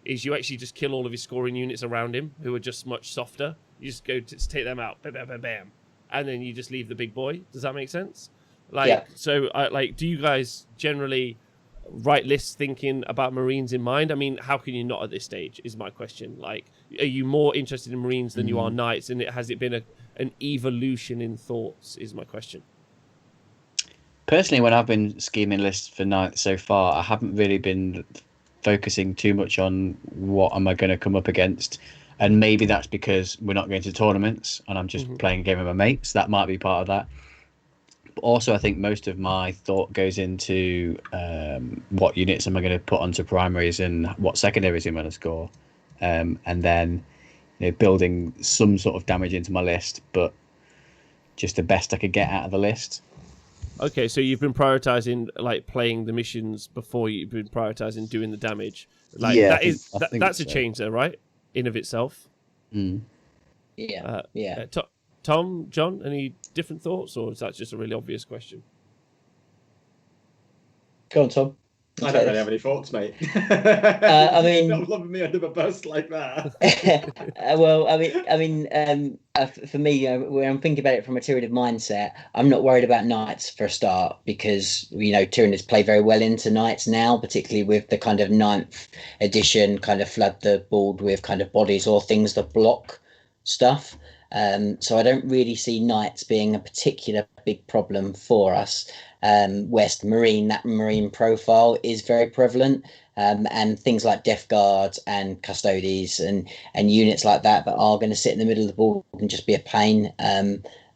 is you actually just kill all of his scoring units around him, who are just much softer. You just go to take them out, bam, bam, bam, bam, and then you just leave the big boy. Does that make sense? So do you guys generally write lists thinking about Marines in mind? I mean, how can you not at this stage, is my question. Are you more interested in Marines than you are Knights, and has it been an evolution in thoughts, is my question. Personally, when I've been scheming lists for Knights so far, I haven't really been focusing too much on what am I going to come up against, and maybe that's because we're not going to tournaments and I'm just playing a game with my mates. That might be part of that. also, I think most of my thought goes into what units am I going to put onto primaries and what secondaries am I going to score, and then building some sort of damage into my list, but just the best I could get out of the list. Okay, so you've been prioritizing like playing the missions before you've been prioritizing doing the damage. Like Yeah, that's a so. change there, right? In of itself. Mm. Yeah. Tom, John, any different thoughts, or is that just a really obvious question? Go on, Tom. I don't really have any thoughts, mate. I mean, not loving me under a bus like that. well, for me, when I'm thinking about it from a Tyranid mindset, I'm not worried about knights for a start because Tyranids play very well into knights now, particularly with the kind of 9th edition kind of flood the board with kind of bodies or things that block stuff. So I don't really see knights being a particular big problem for us. West Marine, that Marine profile is very prevalent, and things like Death Guards and Custodes and units like that are going to sit in the middle of the board and just be a pain.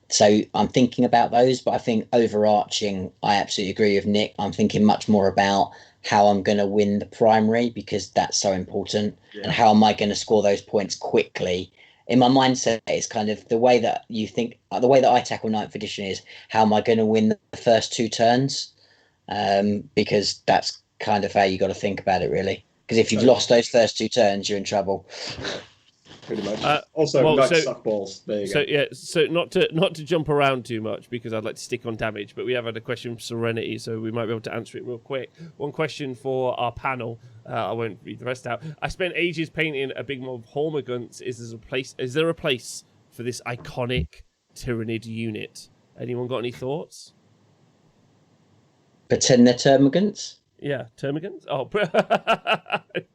So I'm thinking about those, but I think overarching, I absolutely agree with Nick. I'm thinking much more about how I'm going to win the primary because that's so important, and how am I going to score those points quickly. In my mindset, it's kind of the way that you think, the way that I tackle 9th edition is how am I going to win the first 2 turns? Because that's kind of how you got to think about it, really. Because if you've lost those first 2 turns, you're in trouble. Pretty much. Also, knights suck balls. There you go. So not to jump around too much because I'd like to stick on damage, but we have had a question from Serenity, so we might be able to answer it real quick. One question for our panel. I won't read the rest out. I spent ages painting a big mob of Hormiguns. Is there a place for this iconic Tyranid unit? Anyone got any thoughts? Pretend they're termagants? Yeah, termagants? Oh, okay.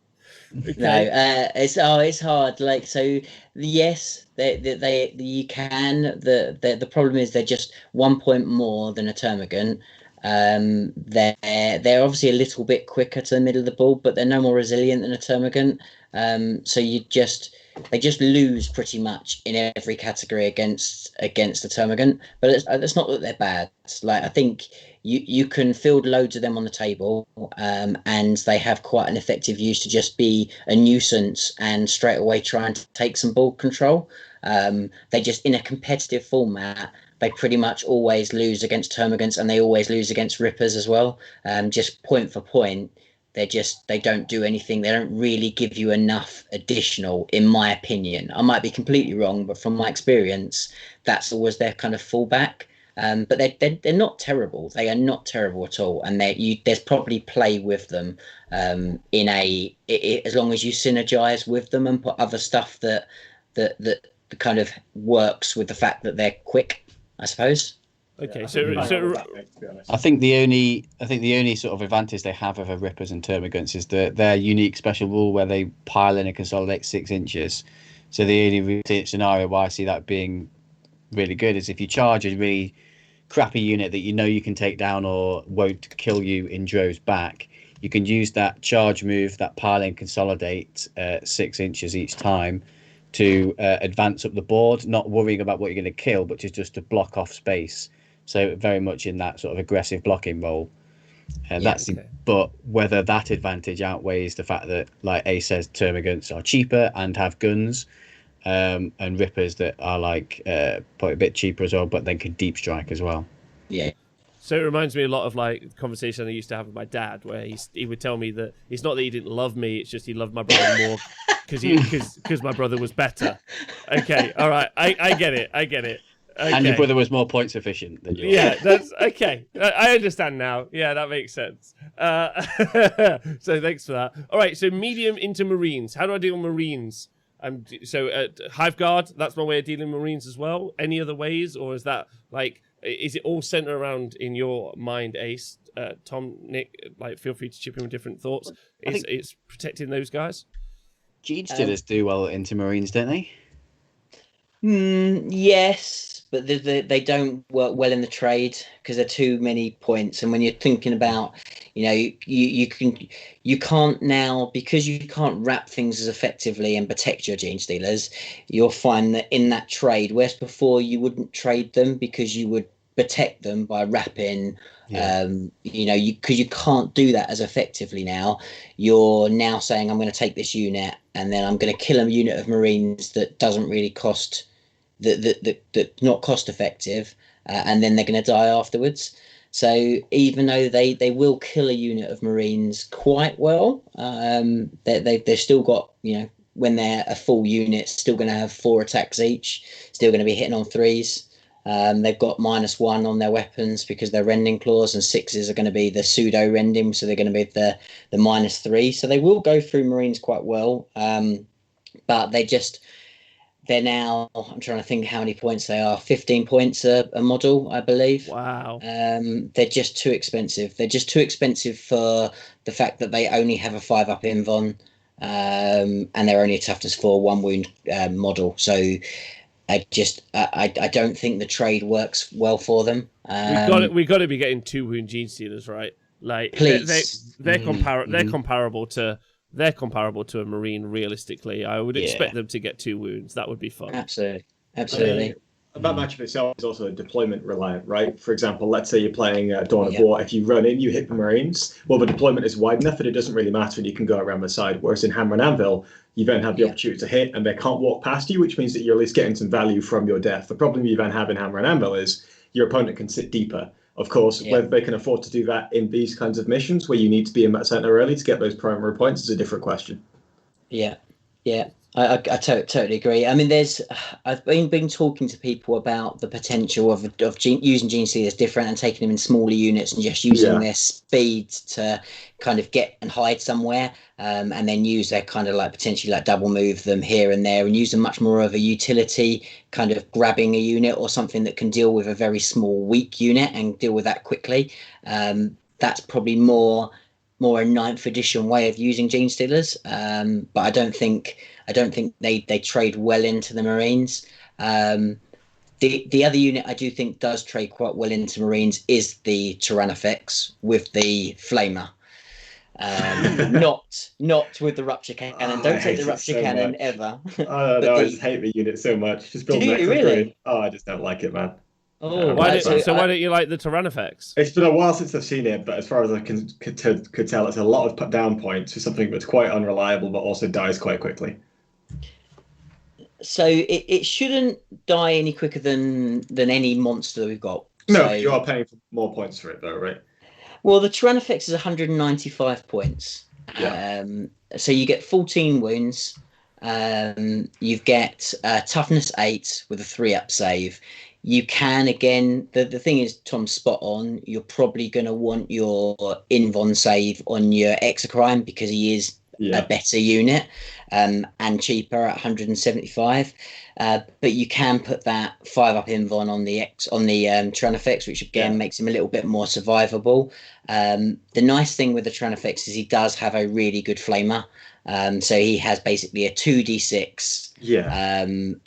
No, it's hard. Like, so yes, they you can. The problem is they're just 1 point more than a termagant. They're obviously a little bit quicker to the middle of the board, but they're no more resilient than a termagant. So they just lose pretty much in every category against the termagant. But it's not that they're bad. Like, I think you can field loads of them on the table, and they have quite an effective use to just be a nuisance and straight away try and take some ball control. They just, in a competitive format, they pretty much always lose against termagants, and they always lose against rippers as well. Just point for point, they don't do anything. They don't really give you enough additional, in my opinion. I might be completely wrong, but from my experience, that's always their kind of fallback. But they're not terrible. They are not terrible at all, and there's probably play with them as long as you synergize with them and put other stuff that kind of works with the fact that they're quick, I suppose. Okay, I think the only sort of advantage they have over rippers and termagants is their unique special rule where they pile in and consolidate 6 inches. So the only scenario where I see that being really good is if you charge a really crappy unit that you can take down or won't kill you in droves back, you can use that charge move, that pile and consolidate 6 inches each time to advance up the board, not worrying about what you're going to kill, but just to block off space. So very much in that sort of aggressive blocking role. But whether that advantage outweighs the fact that, like A says, termagants are cheaper and have guns, and rippers that are probably a bit cheaper as well, but then can deep strike as well. Yeah. So it reminds me a lot of like conversation I used to have with my dad, where he would tell me that it's not that he didn't love me, it's just he loved my brother more because my brother was better. Okay, all right, I get it. Okay. And your brother was more points efficient than you. Yeah, that's okay. I understand now. Yeah, that makes sense. So thanks for that. All right, so medium into Marines. How do I deal with Marines? Hive Guard, that's my way of dealing with Marines as well. Any other ways, or is that is it all centered around in your mind, Ace? Tom, Nick, feel free to chip in with different thoughts. It's protecting those guys. Jeeds Dillers do well into Marines, don't they? Yes, but they don't work well in the trade because there are too many points. And when you're thinking about, you can't now, because you can't wrap things as effectively and protect your gene stealers, you'll find that in that trade, whereas before you wouldn't trade them because you would protect them by wrapping. Yeah. Because you can't do that as effectively now. You're now saying, I'm going to take this unit and then I'm going to kill a unit of Marines that doesn't really cost, that not cost effective, and then they're going to die afterwards. So even though they will kill a unit of Marines quite well, they've still got, when they're a full unit, still going to have 4 attacks each, still going to be hitting on 3s. They've got -1 on their weapons because they're rending claws, and 6s are going to be the pseudo rending, so they're going to be the -3. So they will go through Marines quite well, but they're now, I'm trying to think how many points they are. 15 points a model, I believe. Wow. They're just too expensive. They're just too expensive for the fact that they only have a 5-up invuln, and they're only a toughness 4 1 wound model. So I don't think the trade works well for them. We got to be getting 2 wound gene stealers, right? Like, please. they're comparable to a Marine. Realistically, I would expect them to get 2 wounds. That would be fun. Absolutely. That matchup itself is also deployment reliant, right? For example, let's say you're playing Dawn of War. If you run in, you hit the Marines. Well, the deployment is wide enough that it doesn't really matter, and you can go around the side. Whereas in Hammer and Anvil, you then have the opportunity to hit, and they can't walk past you, which means that you're at least getting some value from your death. The problem you then have in Hammer and Anvil is your opponent can sit deeper. Of course, whether they can afford to do that in these kinds of missions where you need to be in that center early to get those primary points is a different question. Yeah. I totally agree. I mean, I've been talking to people about the potential of using Gene Stealers different and taking them in smaller units and just using their speed to kind of get and hide somewhere, and then use their kind of like potentially like double move them here and there and use them much more of a utility, kind of grabbing a unit or something that can deal with a very small weak unit and deal with that quickly. That's probably more a 9th edition way of using Gene Stealers, but I don't think they trade well into the Marines. The other unit I do think does trade quite well into Marines is the Tyrannofex with the Flamer. Not with the Rupture Cannon. Don't take the Rupture Cannon ever. I just hate the unit so much. Just build next really? I just don't like it, man. Oh, why don't you like the Tyrannofex? It's been a while since I've seen it, but as far as I could tell, it's a lot of put down points for something that's quite unreliable, but also dies quite quickly. So it shouldn't die any quicker than any monster that we've got. No, so, you are paying for more points for it, though, right? Well, the Tyrannofex is 195 points. Yeah. So you get 14 wounds. You get toughness 8 with a 3-up save. You can, again, the thing is, Tom's spot on. You're probably going to want your invuln save on your Exocrine because he is a better unit, and cheaper at 175. But you can put that 5-up invuln on the Tyrannofex, which again makes him a little bit more survivable. The nice thing with the Tyrannofex is he does have a really good flamer. So he has basically a 2d6.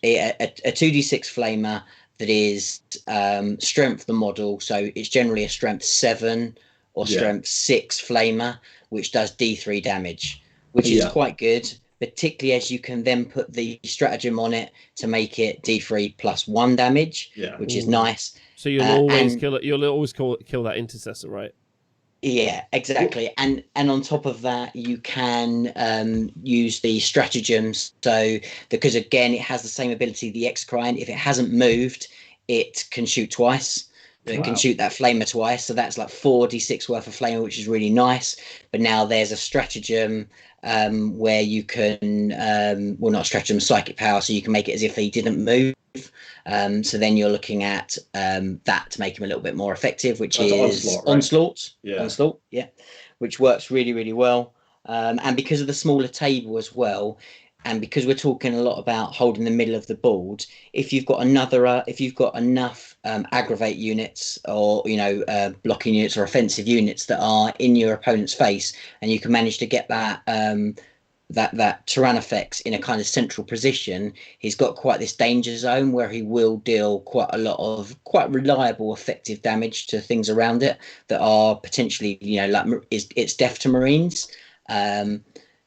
A 2d6 flamer that is strength the model. So it's generally a strength 7 or strength 6 flamer, which does D3 damage, which is quite good, particularly as you can then put the stratagem on it to make it D3 plus 1 damage, which is nice. So you'll always kill it. You'll always kill that intercessor, right? Yeah, exactly. And on top of that, you can use the stratagems. So because again, it has the same ability, the Exocrine. If it hasn't moved, it can shoot twice. It can shoot that flamer twice. So that's like 4d6 worth of flamer, which is really nice. But now there's a stratagem where you can, not stratagem, psychic power. So you can make it as if he didn't move. So then you're looking at that to make him a little bit more effective, which is onslaught, which works really, really well. And because of the smaller table as well, and because we're talking a lot about holding the middle of the board, if you've got enough aggravate units or blocking units or offensive units that are in your opponent's face, and you can manage to get that that Tyrannofex in a kind of central position, he's got quite this danger zone where he will deal quite a lot of quite reliable, effective damage to things around it that are potentially, it's death to Marines.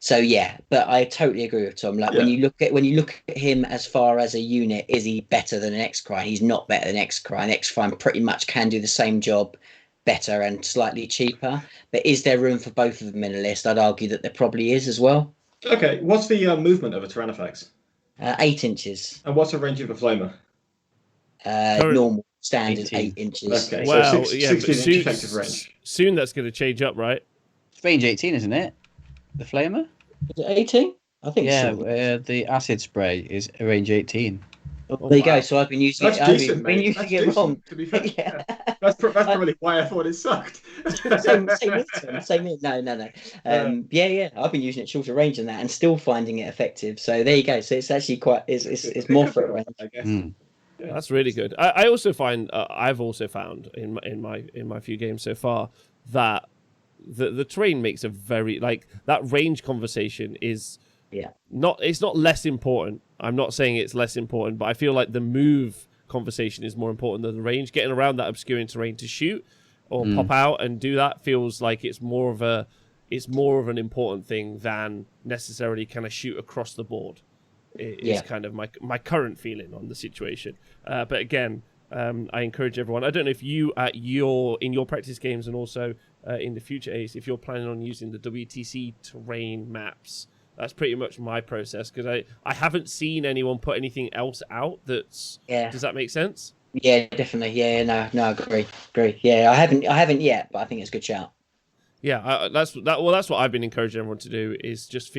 So yeah, but I totally agree with Tom. Like when you look at him as far as a unit, is he better than an X-Cry? He's not better than X-Cry. An X-Cry pretty much can do the same job better and slightly cheaper. But is there room for both of them in a list? I'd argue that there probably is as well. Okay, what's the movement of a Tyrannofax? 8 inches. And what's the range of a Flamer? Normal standard 18. 8 inches. Okay, Well, so yeah, 16 but inch soon, effective range. soon that's going to change up, right? It's range 18, isn't it? The Flamer? Is it 18? I think Yeah, so. the acid spray is range 18. Oh, there you wow. go. So I've been using That's it. I've decent, been mate. using That's it decent, wrong. to be fair. Yeah. That's probably why I thought it sucked. same here, Tom, same here. No. Yeah. I've been using it shorter range than that, and still finding it effective. So there you go. So it's actually quite. It's more for it range. I guess. Yeah, that's really good. I also find I've also found in my few games so far that the terrain makes a very like that range conversation is it's not less important. I'm not saying it's less important, but I feel like the move conversation is more important than the range. Getting around that obscuring terrain to shoot or pop out and do that feels like it's more of an important thing than necessarily kind of shoot across the board. Is kind of my current feeling on the situation. But again, I encourage everyone. I don't know if you in your practice games and also in the future, Ace, if you're planning on using the WTC terrain maps. That's pretty much my process because I haven't seen anyone put anything else out that's. Yeah. Does that make sense? Yeah, definitely. Yeah, no, agree. Yeah, I haven't yet, but I think it's a good shout. Yeah, that's what I've been encouraging everyone to do is just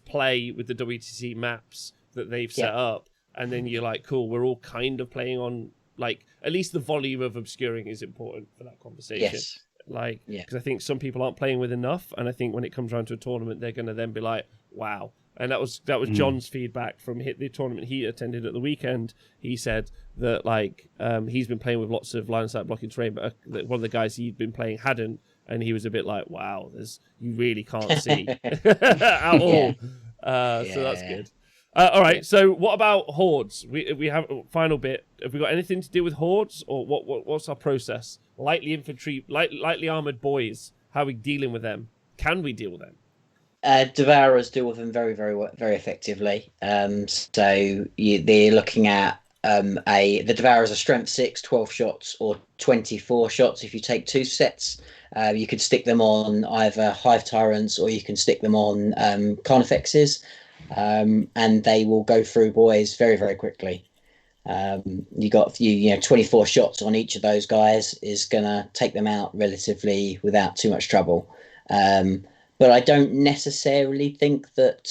play with the WTC maps that they've set up, and then you're like, cool, we're all kind of playing on like at least the volume of obscuring is important for that conversation. Yes. Like, because I think some people aren't playing with enough, and I think when it comes around to a tournament, they're going to then be like, wow. And that was John's feedback from the tournament he attended at the weekend. He said that like he's been playing with lots of line of sight blocking terrain, but one of the guys he'd been playing hadn't, and he was a bit like, wow, you really can't see at all. So that's good. All right. So what about hordes? We have a final bit. Have we got anything to do with hordes, or what's our process? Lightly infantry, lightly armored boys. How are we dealing with them? Can we deal with them? Devourers deal with them very, very, very effectively. So they're looking at the Devourers are strength 6, 12 shots, or 24 shots if you take 2 sets. You could stick them on either Hive Tyrants or you can stick them on Carnifexes, and they will go through boys very, very quickly. You got 24 shots on each of those guys is gonna take them out relatively without too much trouble. But I don't necessarily think that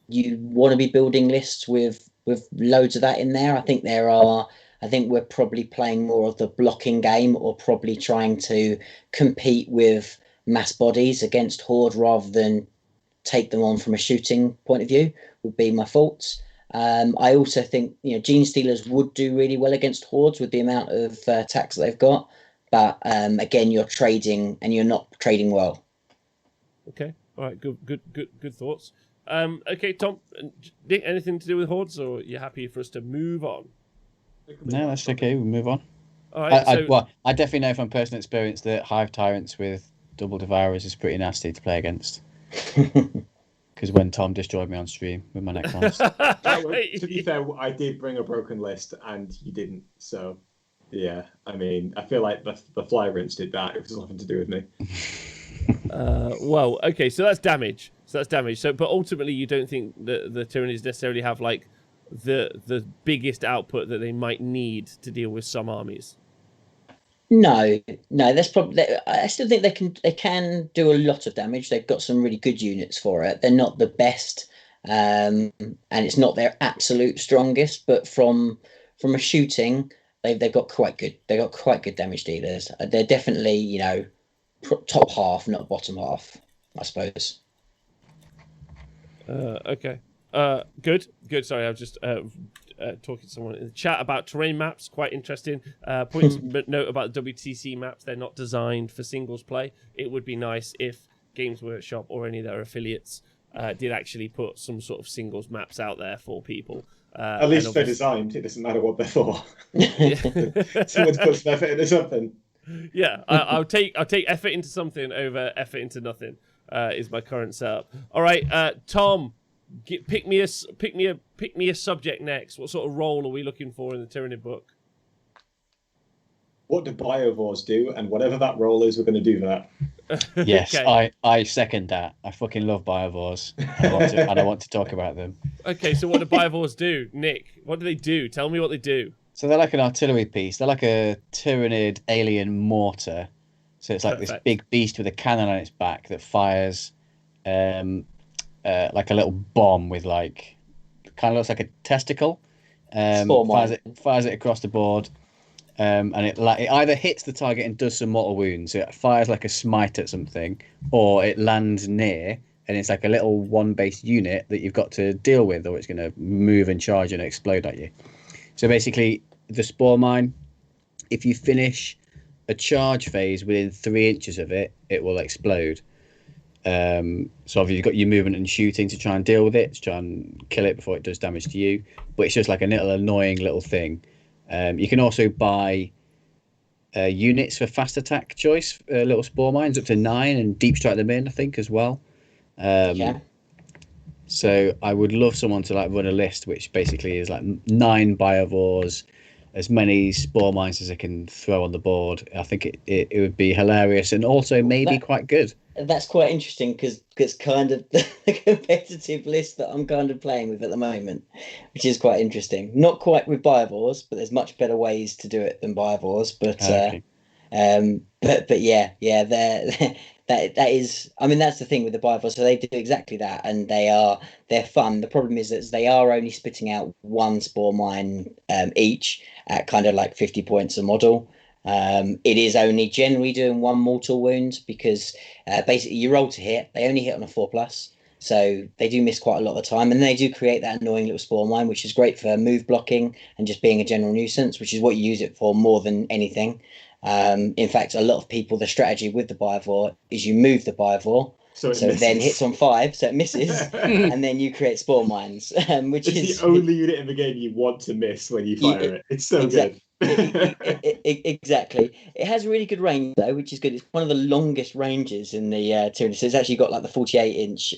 you want to be building lists with loads of that in there. I think we're probably playing more of the blocking game, or probably trying to compete with mass bodies against Horde rather than take them on from a shooting point of view, would be my thoughts. I also think Gene Stealers would do really well against Hordes with the amount of attacks that they've got. But again, you're trading and you're not trading well. Okay. All right. Good thoughts. Okay, Tom, Nick, anything to do with Hordes, or are you happy for us to move on? No, that's okay. We'll move on. All right. I definitely know from personal experience that Hive Tyrants with double Devourers is pretty nasty to play against. Because when Tom destroyed me on stream with my Necrons. To be fair, I did bring a broken list and you didn't. So, yeah, I mean, I feel like the fly rinse did that. It was nothing to do with me. Well, okay, so that's damage. So, but ultimately, you don't think that the Tyranids necessarily have like the biggest output that they might need to deal with some armies. No, that's probably. I still think they can do a lot of damage. They've got some really good units for it. They're not the best, and it's not their absolute strongest. But from a shooting, they've got quite good. They've got quite good damage dealers. They're definitely top half, not bottom half, I suppose. Okay. Good. Sorry, I was just talking to someone in the chat about terrain maps. Quite interesting. Note about the WTC maps. They're not designed for singles play. It would be nice if Games Workshop or any of their affiliates did actually put some sort of singles maps out there for people. At least they're designed. It doesn't matter what they're for. Someone's put some effort into something. Yeah, I'll take effort into something over effort into nothing. is my current setup. All right, Tom, pick me a subject next. What sort of role are we looking for in the Tyranid book? What do biovores do? And whatever that role is, we're going to do that. Yes, Okay. I second that. I fucking love biovores, and I want to talk about them. Okay, so what do biovores do, Nick? What do they do? Tell me what they do. So they're like an artillery piece. They're like a Tyranid alien mortar. So it's like this Perfect. big beast with a cannon on its back that fires like a little bomb with like kind of looks like a testicle. Fires it across the board. And it either hits the target and does some mortal wounds. So it fires like a smite at something, or it lands near and it's like a little one-base unit that you've got to deal with, or it's going to move and charge and explode at you. So basically, the spore mine, if you finish a charge phase within 3 inches of it, it will explode. So you've got your movement and shooting to try and deal with it, to try and kill it before it does damage to you. But it's just like a little annoying little thing. You can also buy units for fast attack choice, little spore mines up to 9, and deep strike them in, I think, as well. So I would love someone to like run a list which basically is like 9 biovores, as many spore mines as I can throw on the board. I think it would be hilarious and also maybe quite good. That's quite interesting because it's kind of the competitive list that I'm kind of playing with at the moment, which is quite interesting. Not quite with biovores, but there's much better ways to do it than biovores. But Okay. that is. I mean, that's the thing with the biovores. So they do exactly that, and they're fun. The problem is that they are only spitting out 1 spore mine each at kind of like 50 points a model. It is only generally doing 1 mortal wound because basically you roll to hit. They only hit on a 4+, so they do miss quite a lot of the time, and they do create that annoying little spore mine, which is great for move blocking and just being a general nuisance, which is what you use it for more than anything. In fact, a lot of people, the strategy with the biovore is you move the biovore, so it then hits on 5, so it misses, and then you create spore mines, which it's the only unit in the game you want to miss when you fire it. It's so good. Exactly. It has really good range though, which is good. It's one of the longest ranges in the Tyranids. So it's actually got like the 48-inch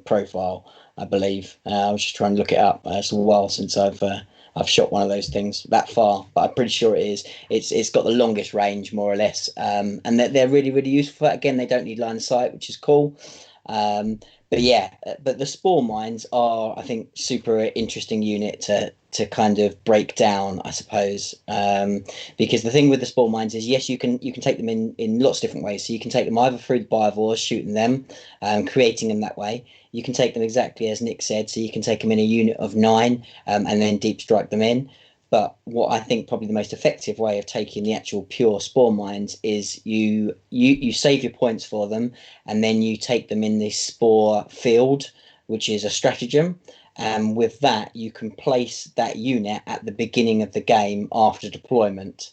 profile, I believe. I was just trying to look it up. It's a while since I've shot one of those things that far, but I'm pretty sure it is. It's got the longest range, more or less, and they're really, really useful. Again, they don't need line of sight, which is cool. But the spore mines are, I think, super interesting unit to kind of break down, I suppose, because the thing with the spore mines is, yes, you can take them in lots of different ways. So you can take them either through the biovores, shooting them, creating them that way. You can take them exactly as Nick said, so you can take them in a unit of 9 and then deep strike them in. But what I think probably the most effective way of taking the actual pure spore mines is you save your points for them, and then you take them in this spore field, which is a stratagem. And with that, you can place that unit at the beginning of the game after deployment.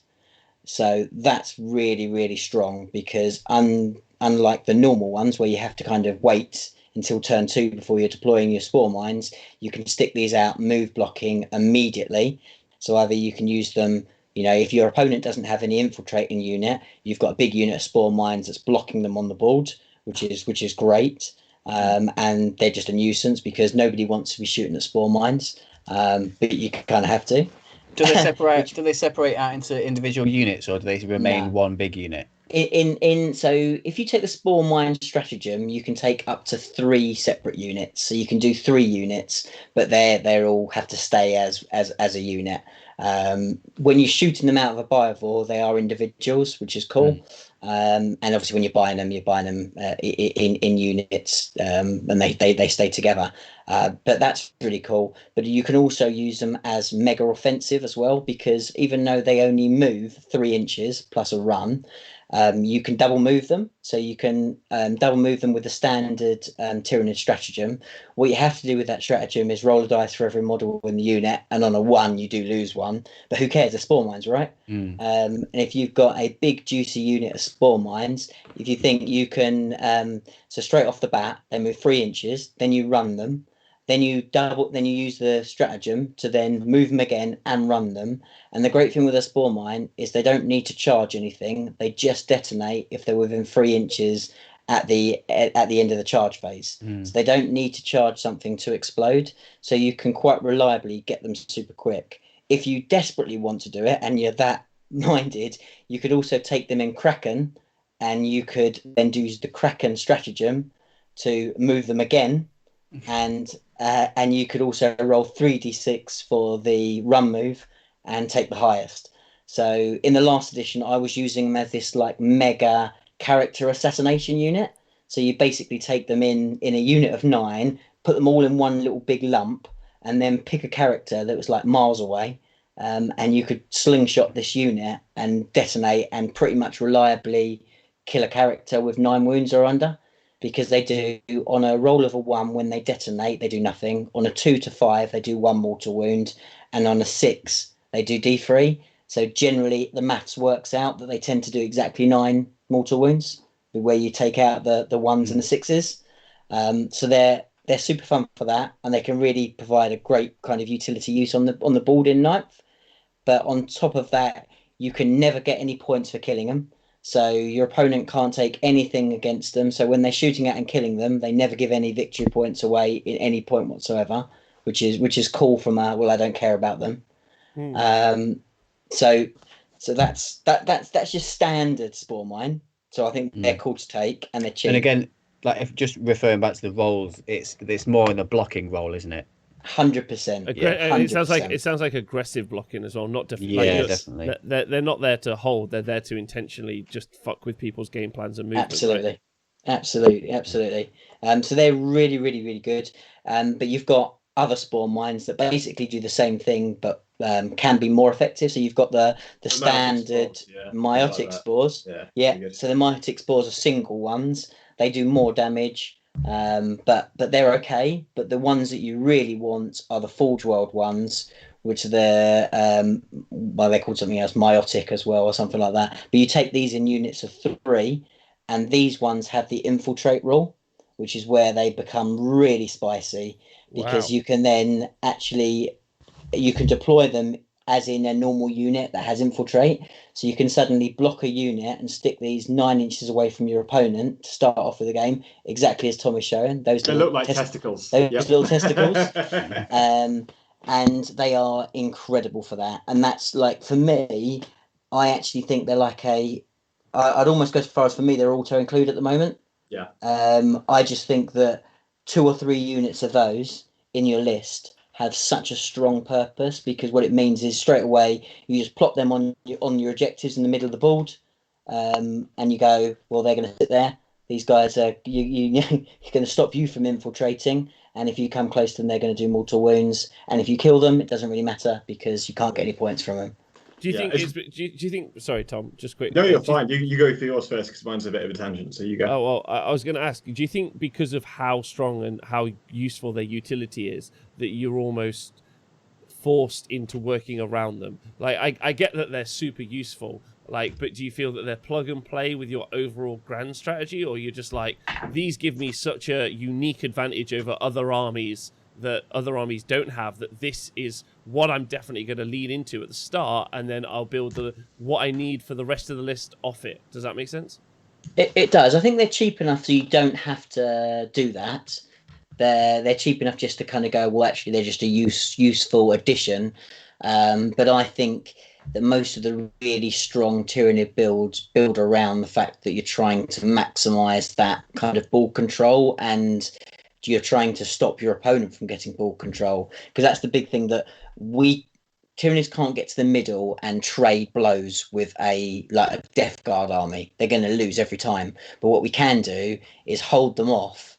So that's really, really strong because unlike the normal ones where you have to kind of wait until turn 2 before you're deploying your spore mines, you can stick these out move blocking immediately. So either you can use them, if your opponent doesn't have any infiltrating unit, you've got a big unit of spore mines that's blocking them on the board, which is great. And they're just a nuisance because nobody wants to be shooting at spore mines, but you kind of have to. Do they separate? Do they separate out into individual units, or do they remain one big unit? So if you take the spore mine stratagem, you can take up to 3 separate units. So you can do 3 units, but they all have to stay as a unit. When you're shooting them out of a biovore, they are individuals, which is cool. And obviously, when you're buying them in units, and they stay together. But that's really cool. But you can also use them as mega offensive as well, because even though they only move 3 inches plus a run, you can double move them. So you can double move them with the standard Tyranid stratagem. What you have to do with that stratagem is roll a dice for every model in the unit, and on a 1 you do lose 1. But who cares? They're spore mines, right? And if you've got a big juicy unit of spore mines, if you think you can, so straight off the bat they move 3 inches, then you run them. Then you use the stratagem to then move them again and run them. And the great thing with a spore mine is they don't need to charge anything. They just detonate if they're within 3 inches at the end of the charge phase. So they don't need to charge something to explode. So you can quite reliably get them super quick. If you desperately want to do it and you're that minded, you could also take them in Kraken, and you could then use the Kraken stratagem to move them again, and you could also roll 3d6 for the run move and take the highest. So in the last edition, I was using them as this like mega character assassination unit. So you basically take them in a unit of 9, put them all in one little big lump, and then pick a character that was like miles away, and you could slingshot this unit and detonate and pretty much reliably kill a character with 9 wounds or under, because they do, on a roll of a 1 when they detonate, they do nothing. On a 2 to 5, they do 1 mortal wound, and on a 6, they do D3. So generally, the maths works out that they tend to do exactly 9 mortal wounds, where you take out the 1s and the 6s. So they're super fun for that, and they can really provide a great kind of utility use on the board in 9th. But on top of that, you can never get any points for killing them. So your opponent can't take anything against them. So when they're shooting at and killing them, they never give any victory points away in any point whatsoever, which is cool from a, well, I don't care about them. So that's just standard Spore Mine. So I think they're cool to take, and they're cheap. And again, like if just referring back to the roles, it's more in the blocking role, isn't it? 100%. It sounds like aggressive blocking as well. Not definitely. They're not there to hold. They're there to intentionally just fuck with people's game plans and movement. Absolutely. So they're really, really, really good. But you've got other Spore Mines that basically do the same thing, but can be more effective. So you've got the standard meiotic spores. So the meiotic spores are single ones. They do more damage. But they're okay. But the ones that you really want are the Forge World ones, which are the they're called something else, meiotic as well, or something like that. But you take these in units of 3, and these ones have the infiltrate rule, which is where they become really spicy, because you can then you can deploy them as in a normal unit that has infiltrate. So you can suddenly block a unit and stick these 9 inches away from your opponent to start off with the game, exactly as Tom is showing. They look like testicles. Those little testicles. And they are incredible for that. And that's like, for me, I actually think they're like I'd almost go as far as, for me, they're auto-include at the moment. Yeah. I just think that 2 or 3 units of those in your list have such a strong purpose, because what it means is straight away you just plop them on your objectives in the middle of the board, and you go, well, they're going to sit there. These guys are you're going to stop you from infiltrating, and if you come close to them, they're going to do mortal wounds. And if you kill them, it doesn't really matter, because you can't get any points from them. Do you think? Sorry, Tom. Just quick. No, you're fine. You go for yours first, because mine's a bit of a tangent. So you go. Oh well, I was going to ask. Do you think, because of how strong and how useful their utility is, that you're almost forced into working around them? Like, I get that they're super useful. Like, but do you feel that they're plug and play with your overall grand strategy, or you're just like, these give me such a unique advantage over other armies that other armies don't have, that this is what I'm definitely going to lean into at the start, and then I'll build what I need for the rest of the list off it? Does that make sense? It does. I think they're cheap enough so you don't have to do that. They're cheap enough just to kind of go, well, actually, they're just a useful addition. But I think that most of the really strong Tyranid builds build around the fact that you're trying to maximize that kind of ball control, and you're trying to stop your opponent from getting ball control, because that's the big thing, that Tyranids can't get to the middle and trade blows with a Death Guard army. They're going to lose every time. But what we can do is hold them off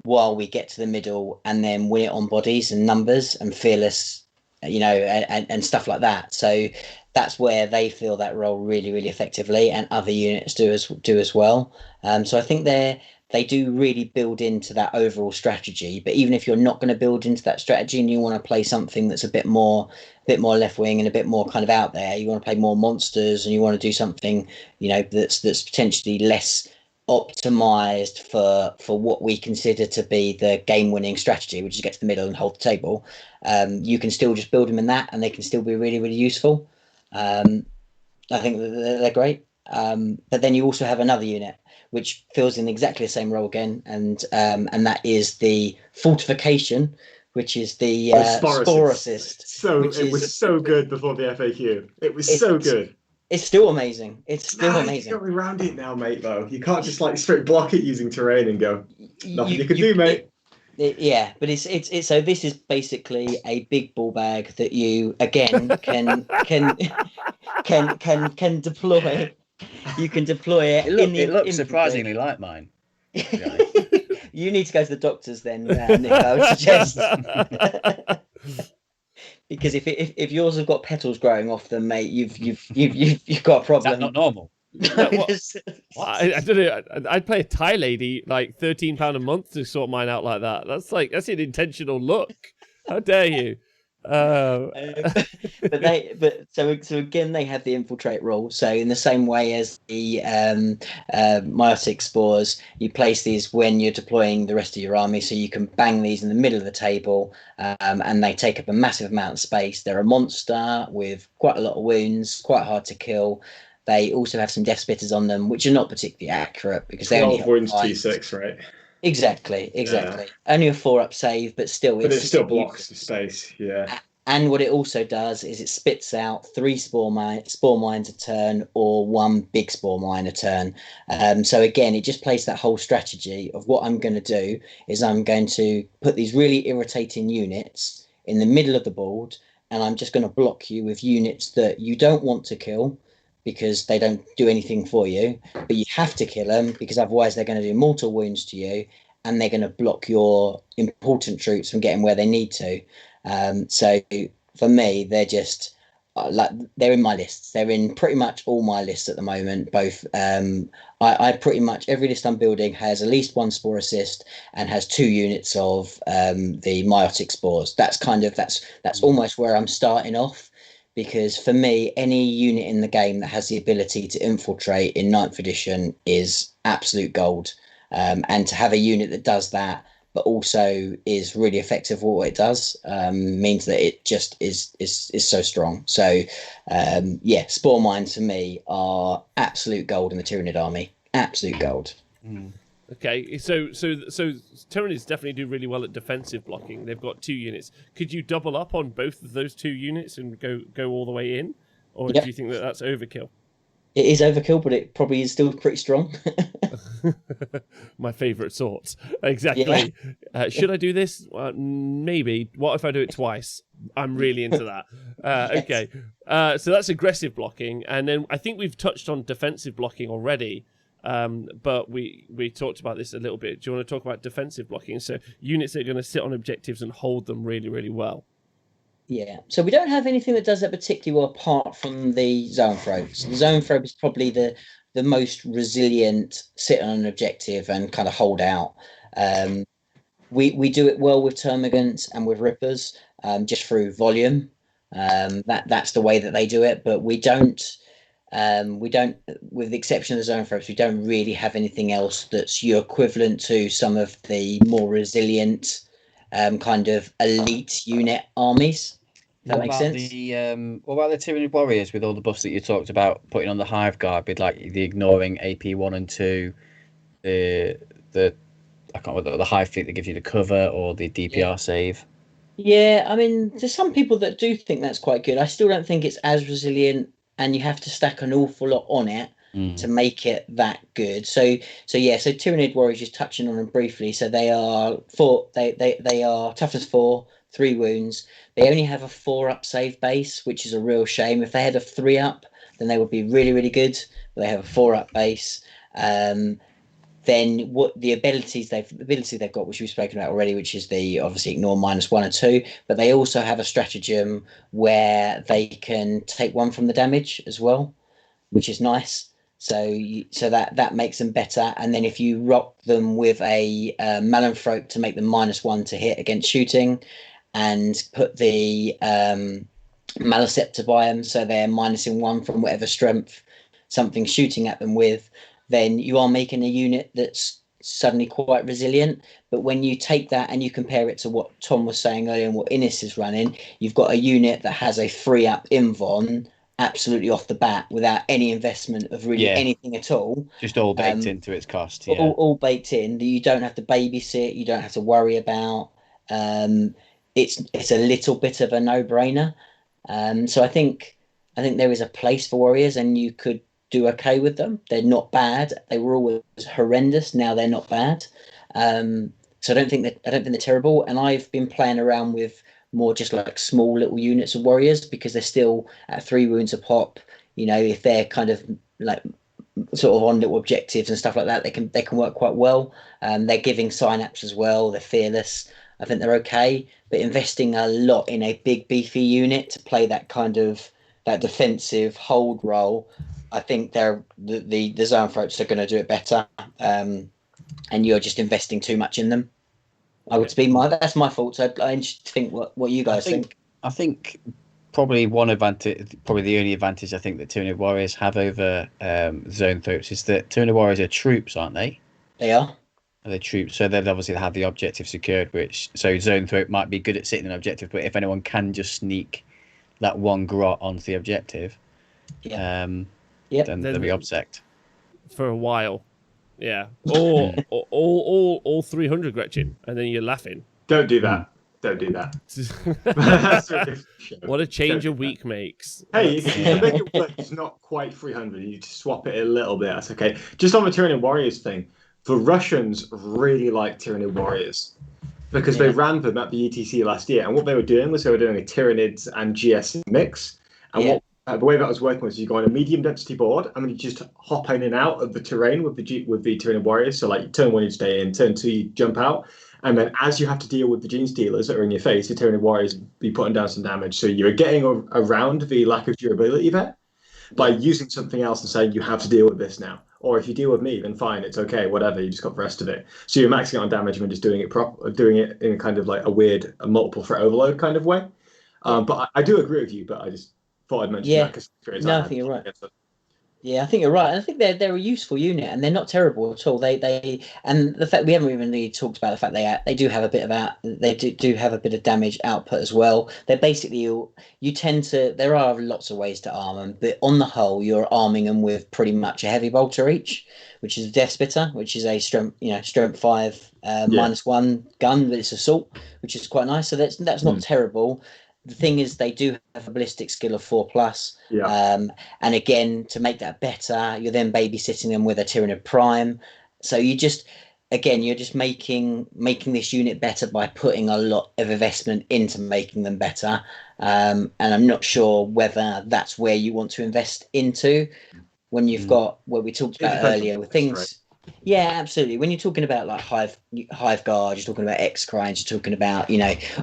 while we get to the middle, and then win it on bodies and numbers and fearless, and stuff like that. So that's where they feel that role really, really effectively, and other units do as well. So I think they do really build into that overall strategy. But even if you're not going to build into that strategy and you want to play something that's a bit more left wing and a bit more kind of out there, you want to play more monsters, and you want to do something, that's potentially less optimized for what we consider to be the game winning strategy, which is get to the middle and hold the table, you can still just build them in that, and they can still be really, really useful. I think they're great. But then you also have another unit, which fills in exactly the same role again, and that is the Fortification, which is the Spore Assist. So which it is was so good before the FAQ. It was it's, so good. It's still amazing. It's still You amazing. got me around it now, mate. Though you can't just like straight block it using terrain and go. Nothing you can do, mate. Yeah, but it's so this is basically a big ball bag that you again can deploy. You can deploy it. It looks surprisingly like mine. You need to go to the doctors then, Nick. I would suggest. Because if yours have got petals growing off them, mate, you've got a problem. Is that not normal? I don't know. I'd pay a Thai lady like £13 a month to sort mine out like that. That's an intentional look. How dare you? So again, they have the infiltrate rule. So in the same way as the meiotic spores, you place these when you're deploying the rest of your army, so you can bang these in the middle of the table, and they take up a massive amount of space. They're a monster with quite a lot of wounds, quite hard to kill. They also have some death spitters on them, which are not particularly accurate because they only have wounds T6, right? Exactly. Yeah. Only a 4-up save, but still, it still blocks the space. Yeah. And what it also does is it spits out 3 spore mines a turn or 1 big spore mine a turn. So again, it just plays that whole strategy of what I'm going to do is I'm going to put these really irritating units in the middle of the board, and I'm just going to block you with units that you don't want to kill because they don't do anything for you, but you have to kill them because otherwise they're going to do mortal wounds to you, and they're going to block your important troops from getting where they need to. So for me, they're just they're in my lists. They're in pretty much all my lists at the moment. Both I pretty much every list I'm building has at least 1 spore assist and has 2 units of the meiotic spores. That's almost where I'm starting off. Because for me, any unit in the game that has the ability to infiltrate in 9th edition is absolute gold. And to have a unit that does that, but also is really effective at what it does, means that it just is so strong. So, spore mines for me are absolute gold in the Tyranid army. Absolute gold. Mm. Okay, so Tyranids definitely do really well at defensive blocking. They've got 2 units. Could you double up on both of those 2 units and go all the way in, or do you think that that's overkill? It is overkill, but it probably is still pretty strong. My favourite sorts. Exactly. Yeah. Should I do this? Maybe. What if I do it twice? I'm really into that. Okay. So that's aggressive blocking, and then I think we've touched on defensive blocking already. But we talked about this a little bit. Do you want to talk about defensive blocking? So units that are going to sit on objectives and hold them really, really well. Yeah. So we don't have anything that does that particularly well apart from the Zoanthropes. The Zoanthrope is probably the most resilient, sit on an objective and kind of hold out. We do it well with Termagants and with Rippers, just through volume. That's the way that they do it, but we don't, with the exception of the Zoanthropes, we don't really have anything else that's your equivalent to some of the more resilient kind of elite unit armies. That makes sense. What about the Tyranid warriors with all the buffs that you talked about putting on the Hive Guard with like the ignoring AP 1 and 2, the I can't remember the Hive Fleet that gives you the cover or the DPR save? Yeah, I mean, there's some people that do think that's quite good. I still don't think it's as resilient, and you have to stack an awful lot on it to make it that good. So Tyranid warriors, just touching on them briefly. So they are they are toughness 4, 3 wounds. They only have a 4-up save base, which is a real shame. If they had a 3-up, then they would be really, really good. But they have a 4-up base. Then what the ability they've got, which we've spoken about already, which is the obviously ignore -1 or 2, but they also have a stratagem where they can take 1 from the damage as well, which is nice. So that makes them better. And then if you rock them with a Malanthrope to make them -1 to hit against shooting, and put the Maleceptor by them, so they're -1 from whatever strength something's shooting at them with, then you are making a unit that's suddenly quite resilient. But when you take that and you compare it to what Tom was saying earlier and what Innis is running, you've got a unit that has a 3-up invuln absolutely off the bat without any investment of really Yeah. anything at all. Just all baked into its cost. Yeah. All baked in that you don't have to babysit, you don't have to worry about. Um, it's a little bit of a no-brainer. So I think there is a place for warriors, and you could do okay with them. They're not bad. They were always horrendous. Now they're not bad. So I don't think they're terrible. And I've been playing around with more just like small little units of warriors because they're still at 3 wounds a pop. You know, if they're kind of like sort of on little objectives and stuff like that, they can work quite well. They're giving synapse as well. They're fearless. I think they're okay, but investing a lot in a big beefy unit to play that kind of that defensive hold role, I think the Zoanthropes are going to do it better. And you're just investing too much in them. That's my fault. So I just think what you guys think. I think probably one advantage, probably the only advantage I think that Tyranid warriors have over Zoanthropes is that Tyranid warriors are troops, aren't they? They are. They're troops, so they'd obviously have the objective secured. So Zoanthrope might be good at sitting an objective, but if anyone can just sneak that one grot onto the objective, then they'll be obsect for a while. Yeah, or all 300 Gretchen, and then you're laughing. Don't do that. Don't do that. That's what a change a week makes. Hey, if you make it work, it's not quite 300. You just swap it a little bit. That's okay. Just on the Tyranid Warriors thing, the Russians really like Tyranid Warriors because they ran them at the ETC last year, and what they were doing was they were doing a Tyranids and GS mix, and the way that was working was you go on a medium density board and then you just hop in and out of the terrain with the Tyranid Warriors. So like turn 1 you stay in, turn 2 you jump out, and then as you have to deal with the Gene Stealers that are in your face, the Tyranid Warriors be putting down some damage. So you're getting around the lack of durability there by using something else and saying you have to deal with this now. Or if you deal with me, then fine, it's okay, whatever. You just got the rest of it. So you're maxing out on damage and just doing it in a kind of like a multiple threat overload kind of way. But I do agree with you. But I just thought I'd mention that because I think you're right. Yeah, I think you're right. I think they're a useful unit and they're not terrible at all. They and the fact we haven't even really talked about the fact they do have a bit of damage output as well. They're basically there are lots of ways to arm them, but on the whole, you're arming them with pretty much a heavy bolter each, which is a Death Spitter, which is a strength 5 -1 gun, but it's assault, which is quite nice. So that's not terrible. The thing is, they do have a ballistic skill of 4+. And again, to make that better, you're then babysitting them with a Tyranid Prime. So you're just making this unit better by putting a lot of investment into making them better. And I'm not sure whether that's where you want to invest into when you've got what we talked about earlier with things. Right. Yeah, absolutely. When you're talking about like Hive Guard, you're talking about X-Crimes, you're talking about,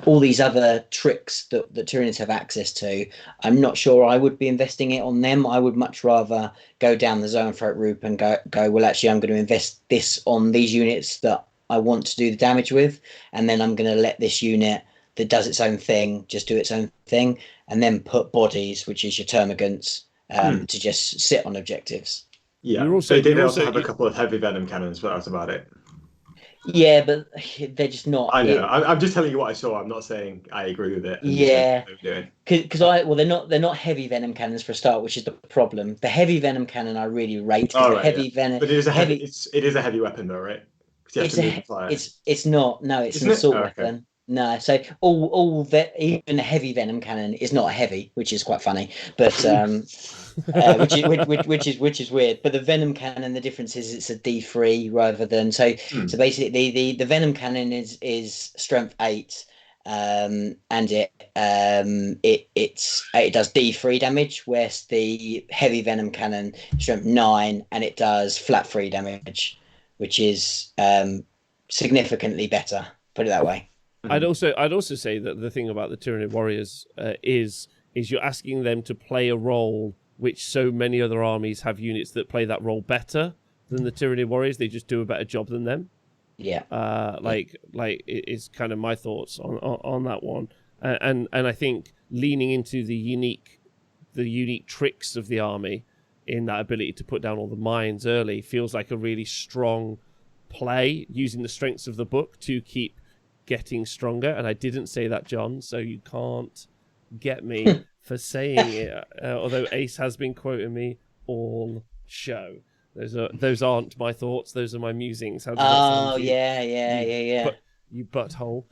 all these other tricks that Tyranids have access to. I'm not sure I would be investing it on them. I would much rather go down the Zoanthrope route and go, well, actually, I'm going to invest this on these units that I want to do the damage with. And then I'm going to let this unit that does its own thing just do its own thing. And then put bodies, which is your termagants, to just sit on objectives. Yeah, they did also have a couple of heavy venom cannons, but that's about it. Yeah, but they're just not. I know. I'm just telling you what I saw. I'm not saying I agree with it. Yeah, because they're not heavy venom cannons for a start, which is the problem. The heavy venom cannon I really rate. Venom, but it is a heavy. It is a heavy weapon, though, right? It's not. No, it's an assault weapon. No, so even a heavy venom cannon is not heavy, which is quite funny, but which is weird. But the venom cannon, the difference is it's a D3 rather than so basically the venom cannon is strength 8, and it does D3 damage, whereas the heavy venom cannon strength 9 and it does flat 3 damage, which is significantly better. Put it that way. I'd also say that the thing about the Tyranid Warriors is you're asking them to play a role which so many other armies have units that play that role better than the Tyranid Warriors. They just do a better job than them. Yeah. It's kind of my thoughts on that one, and I think leaning into the unique tricks of the army in that ability to put down all the mines early feels like a really strong play, using the strengths of the book to keep getting stronger. And I didn't say that, John, so you can't get me for saying it. Although Ace has been quoting me all show. Those aren't my thoughts. Those are my musings. How does that sound? Oh, yeah. You butthole.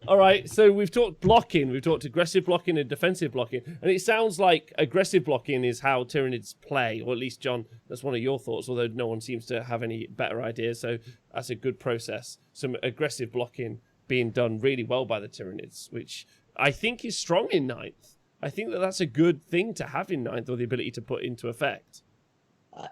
All right, so we've talked blocking, we've talked aggressive blocking and defensive blocking, and it sounds like aggressive blocking is how Tyranids play, or at least, John, that's one of your thoughts, although no one seems to have any better ideas, so that's a good process. Some aggressive blocking being done really well by the Tyranids, which I think is strong in ninth. I think that's a good thing to have in ninth, or the ability to put into effect.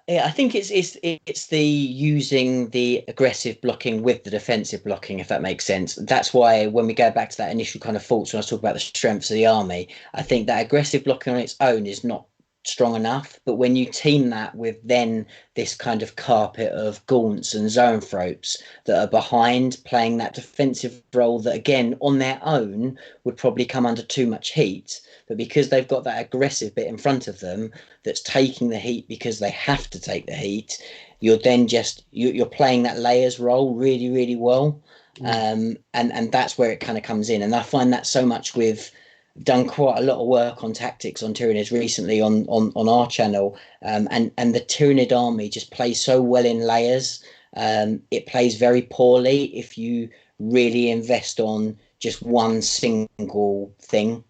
Yeah, I think it's the using the aggressive blocking with the defensive blocking, if that makes sense. That's why when we go back to that initial kind of thoughts when I was talking about the strengths of the army, I think that aggressive blocking on its own is not strong enough. But when you team that with then this kind of carpet of gaunts and zoanthropes that are behind playing that defensive role that again on their own would probably come under too much heat. But because they've got that aggressive bit in front of them that's taking the heat because they have to take the heat, you're then just you're playing that layers role really, really well. And that's where it kind of comes in. And I find that so much with done quite a lot of work on tactics on Tyranids recently on our channel. And the Tyranid army just plays so well in layers. It plays very poorly if you really invest on just one single thing.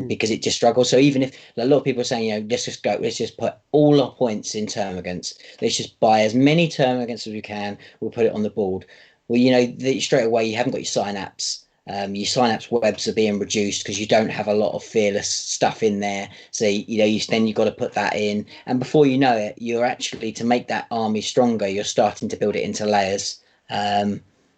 Because it just struggles. So even if a lot of people are saying, let's just put all our points in termagants. Let's just buy as many termagants as we can. We'll put it on the board. Well, straight away you haven't got your synapse. Your synapse webs are being reduced because you don't have a lot of fearless stuff in there. So then you've got to put that in, and before you know it, you're actually to make that army stronger. You're starting to build it into layers.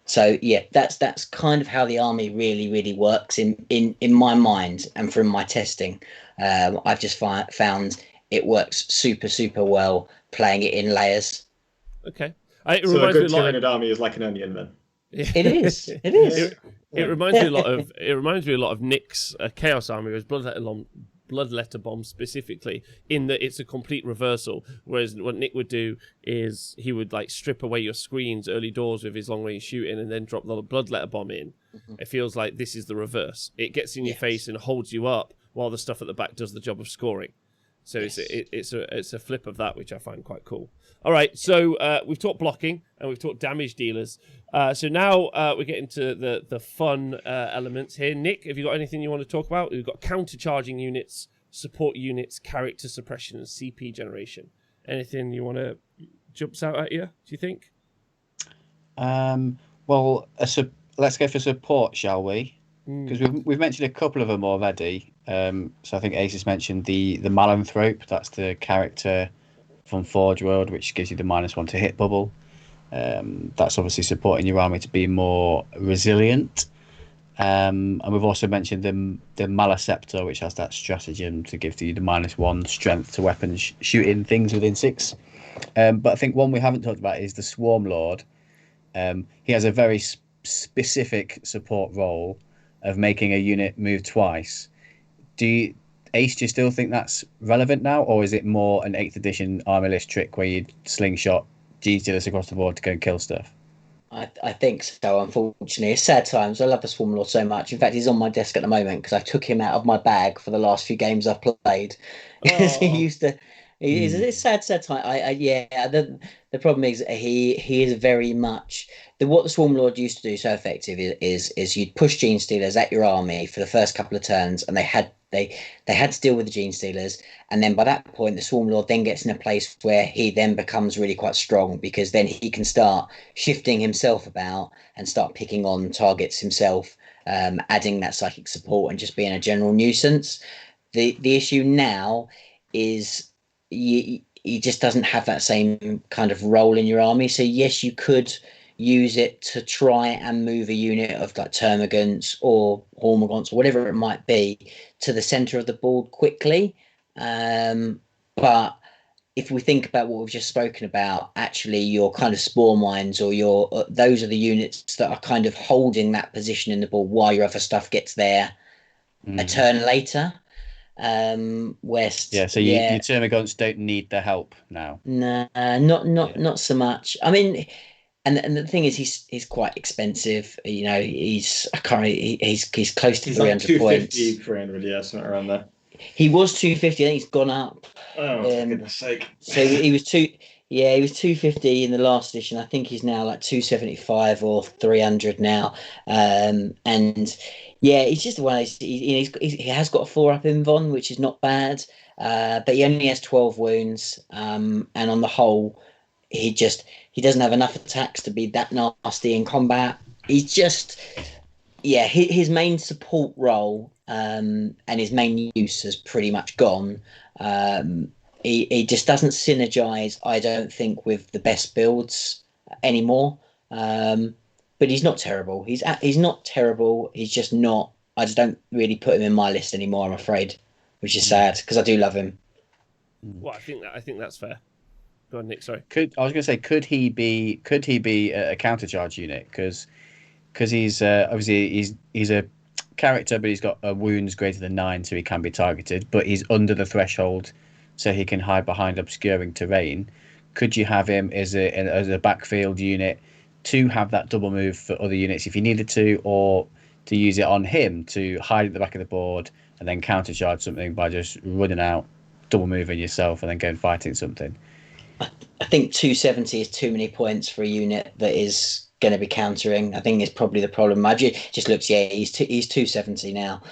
So yeah, that's kind of how the army really, really works in my mind and from my testing. I've just found it works super, super well playing it in layers. Okay. So a good Tyranid army is like an onion then. It is. It is. It reminds me a lot of. It reminds me a lot of Nick's Chaos Army, his Bloodletter Bomb specifically, in that it's a complete reversal. Whereas what Nick would do is he would strip away your screens early doors with his long range shooting, and then drop the Bloodletter Bomb in. Mm-hmm. It feels like this is the reverse. It gets in your face and holds you up, while the stuff at the back does the job of scoring. So it's a flip of that, which I find quite cool. All right, so we've talked blocking and we've talked damage dealers. So now we're getting to the fun elements here. Nick, have you got anything you want to talk about? We've got counter-charging units, support units, character suppression, and CP generation. Anything you want to jumps out at you, do you think? Well, let's go for support, shall we? Because we've mentioned a couple of them already. So I think Ace has mentioned the Malanthrope. That's the character from Forge World, which gives you the -1 to hit bubble. That's obviously supporting your army to be more resilient. And we've also mentioned the Malaceptor, which has that stratagem to give you the -1 strength to weapons shooting things within 6. But I think one we haven't talked about is the Swarm Lord. He has a very specific support role of making a unit move twice. Ace, do you still think that's relevant now, or is it more an 8th edition army list trick where you slingshot G-Stealers across the board to go and kill stuff? I think so, unfortunately. It's sad times. I love the Swarm Lord so much. In fact, he's on my desk at the moment because I took him out of my bag for the last few games I've played. He used to... It's sad time. The problem is he is very much what the Swarm Lord used to do so effective is you'd push Gene Stealers at your army for the first couple of turns, and they had to deal with the Gene Stealers, and then by that point the Swarm Lord then gets in a place where he then becomes really quite strong, because then he can start shifting himself about and start picking on targets himself, adding that psychic support and just being a general nuisance. The issue now is he just doesn't have that same kind of role in your army. So yes, you could use it to try and move a unit of termagants or hormagaunts or whatever it might be to the center of the board quickly. But if we think about what we've just spoken about, actually your kind of spore mines or those are the units that are kind of holding that position in the board while your other stuff gets there a turn later. West. Yeah, so your termagants don't need the help now. No, not so much. I mean, And the thing is, he's quite expensive. You know, he's currently he's close to He's 300 like points. 250, 300, yeah, something around there. He was 250. I think he's gone up. Oh, for goodness sake. So he was he was 250 in the last edition. I think he's now like 275 or 300 now. And yeah, he's just one of those. He has got a 4-up invuln, which is not bad. But he only has 12 wounds. And on the whole, he doesn't have enough attacks to be that nasty in combat. He's just, yeah, his main support role and his main use has pretty much gone. He just doesn't synergize, I don't think, with the best builds anymore. But he's not terrible. He's not terrible. He's just not. I just don't really put him in my list anymore, I'm afraid, which is sad because I do love him. Well, I think that's fair. Go on, Nick. Sorry. Could he be a countercharge unit? Because he's obviously he's a character, but he's got wounds greater than 9, so he can be targeted. But he's under the threshold, so he can hide behind obscuring terrain. Could you have him as a backfield unit to have that double move for other units if you needed to, or to use it on him to hide at the back of the board and then countercharge something by just running out, double moving yourself, and then going fighting something? I think 270 is too many points for a unit that is going to be countering. I think it's probably the problem. I just looks, yeah, he's 270 now.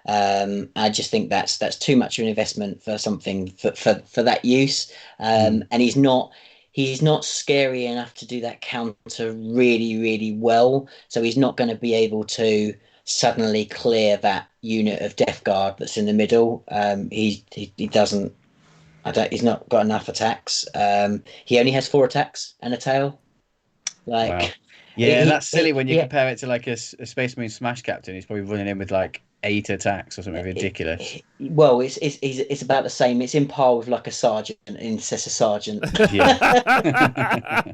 I just think that's too much of an investment for something for that use. And he's not scary enough to do that counter really, really well. So he's not going to be able to suddenly clear that unit of Death Guard that's in the middle. He doesn't. He's not got enough attacks. He only has 4 attacks and a tail. Wow. Yeah, that's silly when you compare it to like a Space Marine Smash Captain. He's probably running in with like 8 attacks or something ridiculous. Well, it's about the same. It's in par with like a sergeant, an intercessor sergeant. Yeah,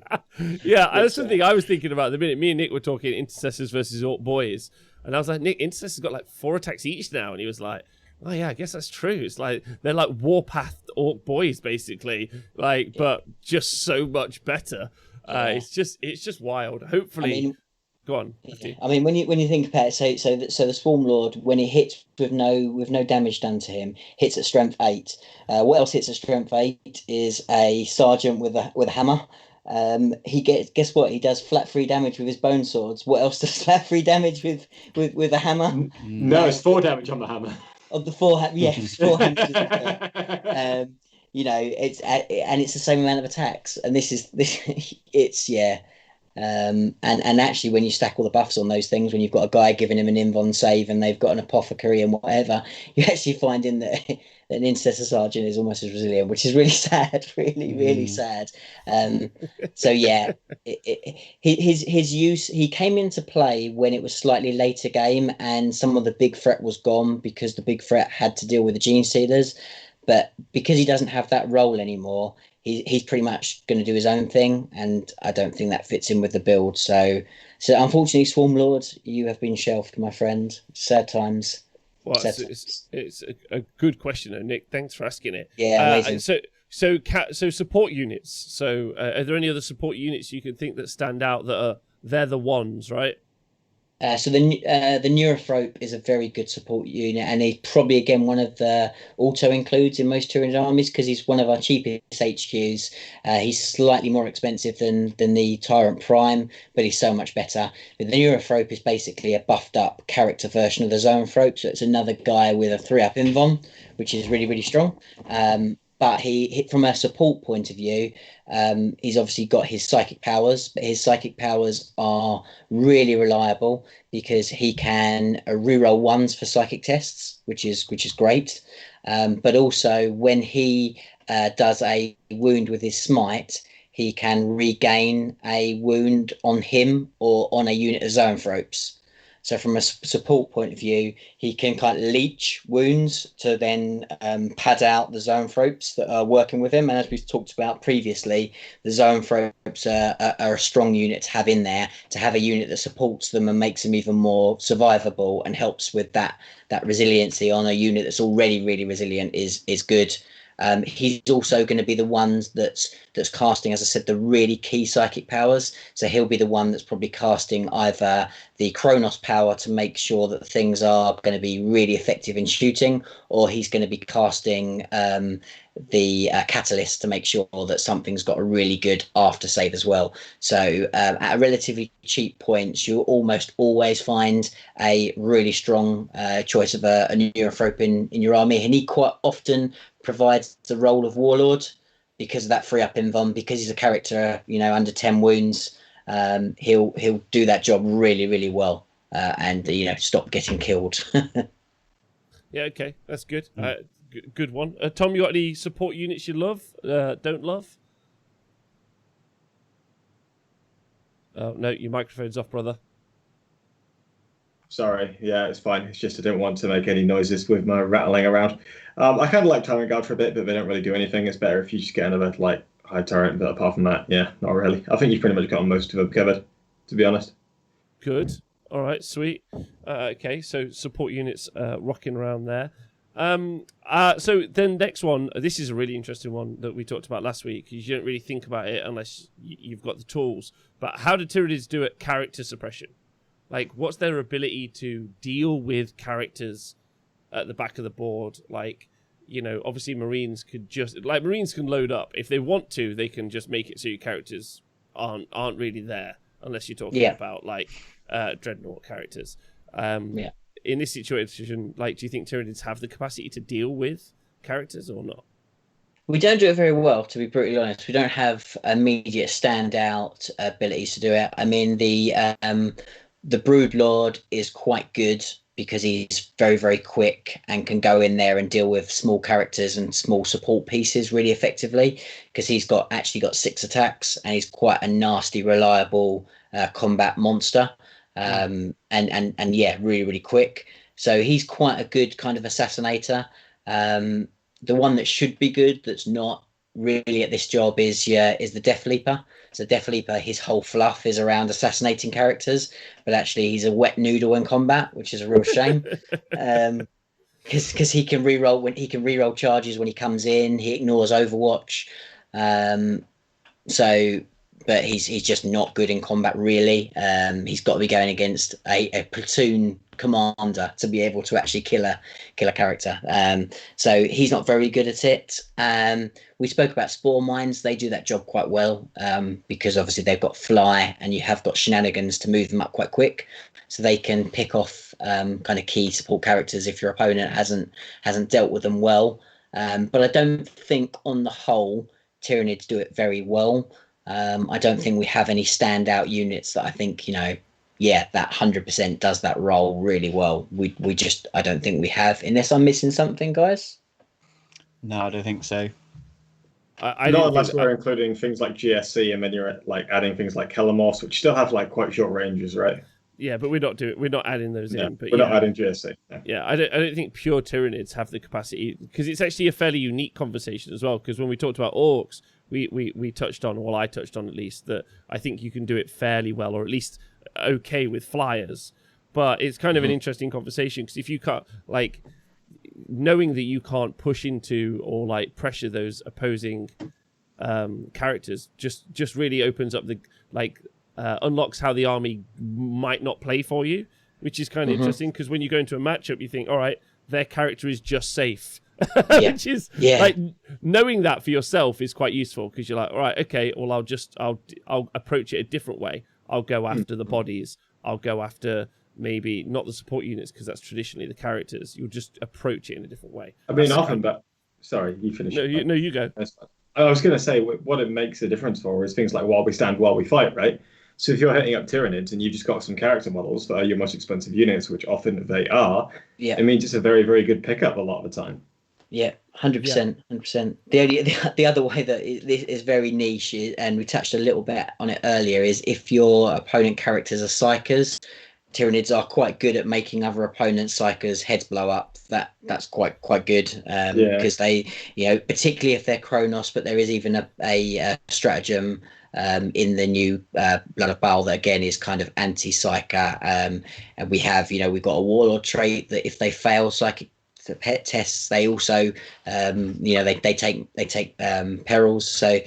yeah. That's the thing I was thinking about the minute me and Nick were talking intercessors versus Orc boys, and I was like, Nick, intercessors got like 4 attacks each now, and he was like, oh yeah, I guess that's true. It's like they're like Warpath Orc boys basically, like, but just so much better. It's just wild. Hopefully, go on. Yeah. I mean, when you think about it, so the Swarm Lord, when he hits with no damage done to him, hits at strength 8. What else hits at strength 8 is a sergeant with a hammer. Guess what? He does flat 3 damage with his bone swords. What else does flat 3 damage with a hammer? No, it's 4 damage on the hammer. Of the 4 it's 4 hammers. You know, it's the same amount of attacks, and it's yeah. And actually, when you stack all the buffs on those things, when you've got a guy giving him an invuln save and they've got an apothecary and whatever, you actually find in that an intercessor sergeant is almost as resilient, which is really sad, really sad. So yeah, his use, he came into play when it was slightly later game and some of the big threat was gone because the big threat had to deal with the gene stealers. But because he doesn't have that role anymore, he's pretty much going to do his own thing, and I don't think that fits in with the build. So unfortunately, Swarm Lord, you have been shelved, my friend. Sad times. Well, it's a good question, though, Nick. Thanks for asking it. Yeah, amazing. So support units. So are there any other support units you can think that stand out that they're the ones, right? So the Neurothrope is a very good support unit, and he's probably again one of the auto includes in most Tyranid armies because he's one of our cheapest HQs. He's slightly more expensive than the Tyrant Prime, but he's so much better. But the Neurothrope is basically a buffed up character version of the Zoanthrope, so it's another guy with a 3-up invuln, which is really, really strong. But he from a support point of view, he's obviously got his psychic powers, but his psychic powers are really reliable because he can reroll 1s for psychic tests, which is great. But also when he does a wound with his smite, he can regain a wound on him or on a unit of Zoanthropes. So from a support point of view, he can kind of leech wounds to then pad out the Zoanthropes that are working with him. And as we've talked about previously, the Zoanthropes are a strong unit to have in there, to have a unit that supports them and makes them even more survivable and helps with that resiliency on a unit that's already really resilient is good. He's also going to be the ones that's casting, as I said, the really key psychic powers. So he'll be the one that's probably casting either the Chronos power to make sure that things are going to be really effective in shooting, or he's going to be casting the catalyst to make sure that something's got a really good after save as well. So at a relatively cheap points, you'll almost always find a really strong choice of a neurophrope in your army, and he quite often provides the role of warlord because of that free up invuln, because he's a character, you know, under 10 wounds. He'll do that job really, really well, and you know, stop getting killed. Yeah, okay, that's good. Good one. Tom, you got any support units you love, don't love? Oh no, your microphone's off, brother. Sorry, yeah, it's fine. It's just I didn't want to make any noises with my rattling around. I kind of like Tyrant Guard for a bit, but they don't really do anything. It's better if you just get another like high turret. But apart from that, yeah, not really. I think you've pretty much got most of them covered, to be honest. Good. All right, sweet. Okay, so support units rocking around there. So then next one, this is a really interesting one that we talked about last week, because you don't really think about it unless you've got the tools. But how do Tyranids do it? Character suppression. Like, what's their ability to deal with characters at the back of the board? Like, you know, obviously Marines Marines can load up. If they want to, they can just make it so your characters aren't really there, unless you're talking about, like, Dreadnought characters. In this situation, like, do you think Tyranids have the capacity to deal with characters or not? We don't do it very well, to be brutally honest. We don't have immediate standout abilities to do it. I mean, the Broodlord is quite good because he's very, very quick and can go in there and deal with small characters and small support pieces really effectively, because he's actually got 6 attacks and he's quite a nasty, reliable combat monster. And yeah, really, really quick. So he's quite a good kind of assassinator. The one that should be good that's not really at this job is the Death Leaper. So Death Leaper, his whole fluff is around assassinating characters, but actually he's a wet noodle in combat, which is a real shame. Because he can reroll charges when he comes in. He ignores Overwatch. But he's just not good in combat, really. He's got to be going against a platoon commander to be able to actually kill a character. So he's not very good at it. We spoke about Spore Mines. They do that job quite well, because obviously they've got fly and you have got shenanigans to move them up quite quick. So they can pick off kind of key support characters if your opponent hasn't dealt with them well. But I don't think on the whole Tyranids do it very well. I don't think we have any standout units that I think, you know, that 100% does that role really well. I don't think we have, unless I'm missing something, guys. No, I don't think so. Not unless we're including things like GSC, and then you're like adding things like Kelamos, which still have like quite short ranges, right? Yeah, but we're not adding those in. But we're not adding GSC. Yeah, I don't think pure Tyranids have the capacity, because it's actually a fairly unique conversation as well. Because when we talked about orcs, we touched on, well, I touched on at least, that I think you can do it fairly well, or at least okay with flyers. But it's kind of an interesting conversation, because if you can't, like, knowing that you can't push into or like pressure those opposing characters just really opens up the unlocks how the army might not play for you, which is kind of interesting, because when you go into a matchup, you think, all right, their character is just safe. Which is like, knowing that for yourself is quite useful, because you're like, all right, okay, well, I'll approach it a different way. I'll go after the bodies. I'll go after maybe not the support units, because that's traditionally the characters. You'll just approach it in a different way. I mean, often, but sorry, you finish. No, you go. I was going to say what it makes a difference for is things like while we stand, while we fight, right? So if you're hitting up Tyranids and you've just got some character models that are your most expensive units, which often they are, it means it's a very, very good pickup a lot of the time. Yeah, 100%, 100%. The other way that this is very niche, and we touched a little bit on it earlier, is if your opponent characters are psychers, Tyranids are quite good at making other opponents' psychers heads blow up. That's quite good, because they, you know, particularly if they're Chronos, but there is even a stratagem in the new Blood of Baal that again is kind of anti-psyker, and we've got a warlord trait that if they fail psychic the pet tests. They also, they take perils. So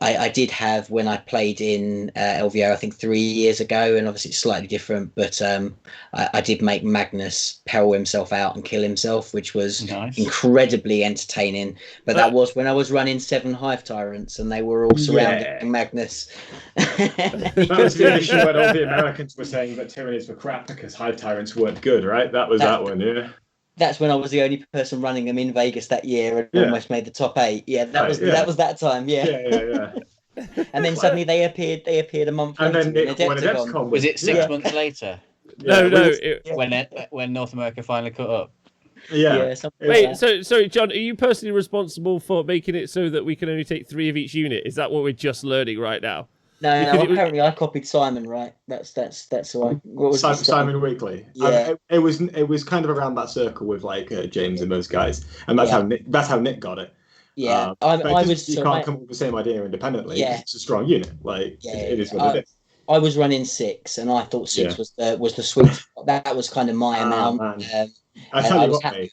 I did have, when I played in LVO, I think 3 years ago, and obviously it's slightly different, but I did make Magnus peril himself out and kill himself, which was incredibly entertaining. But that was when I was running 7 Hive Tyrants, and they were all surrounding Magnus. That was the issue when all the Americans were saying that Tyranids were crap because Hive Tyrants weren't good, right? That was that one, yeah. That's when I was the only person running them in Vegas that year and almost made the top 8. Yeah, that was that time. Yeah. And then suddenly they appeared a month later. And then when Adepticon was it 6 months later? No. When North America finally caught up. Yeah. Wait, so sorry, John, are you personally responsible for making it so that we can only take 3 of each unit? Is that what we're just learning right now? No, apparently I copied Simon, right? That's why. What was Simon Weekly. Yeah. It was kind of around that circle with like James and those guys, and that's how Nick got it. Yeah, you can't come up with the same idea independently. Yeah, it's a strong unit. Like it is what it is. I was running 6. And I thought 6 was the sweet spot. That was kind of my amount. I tell you what, mate,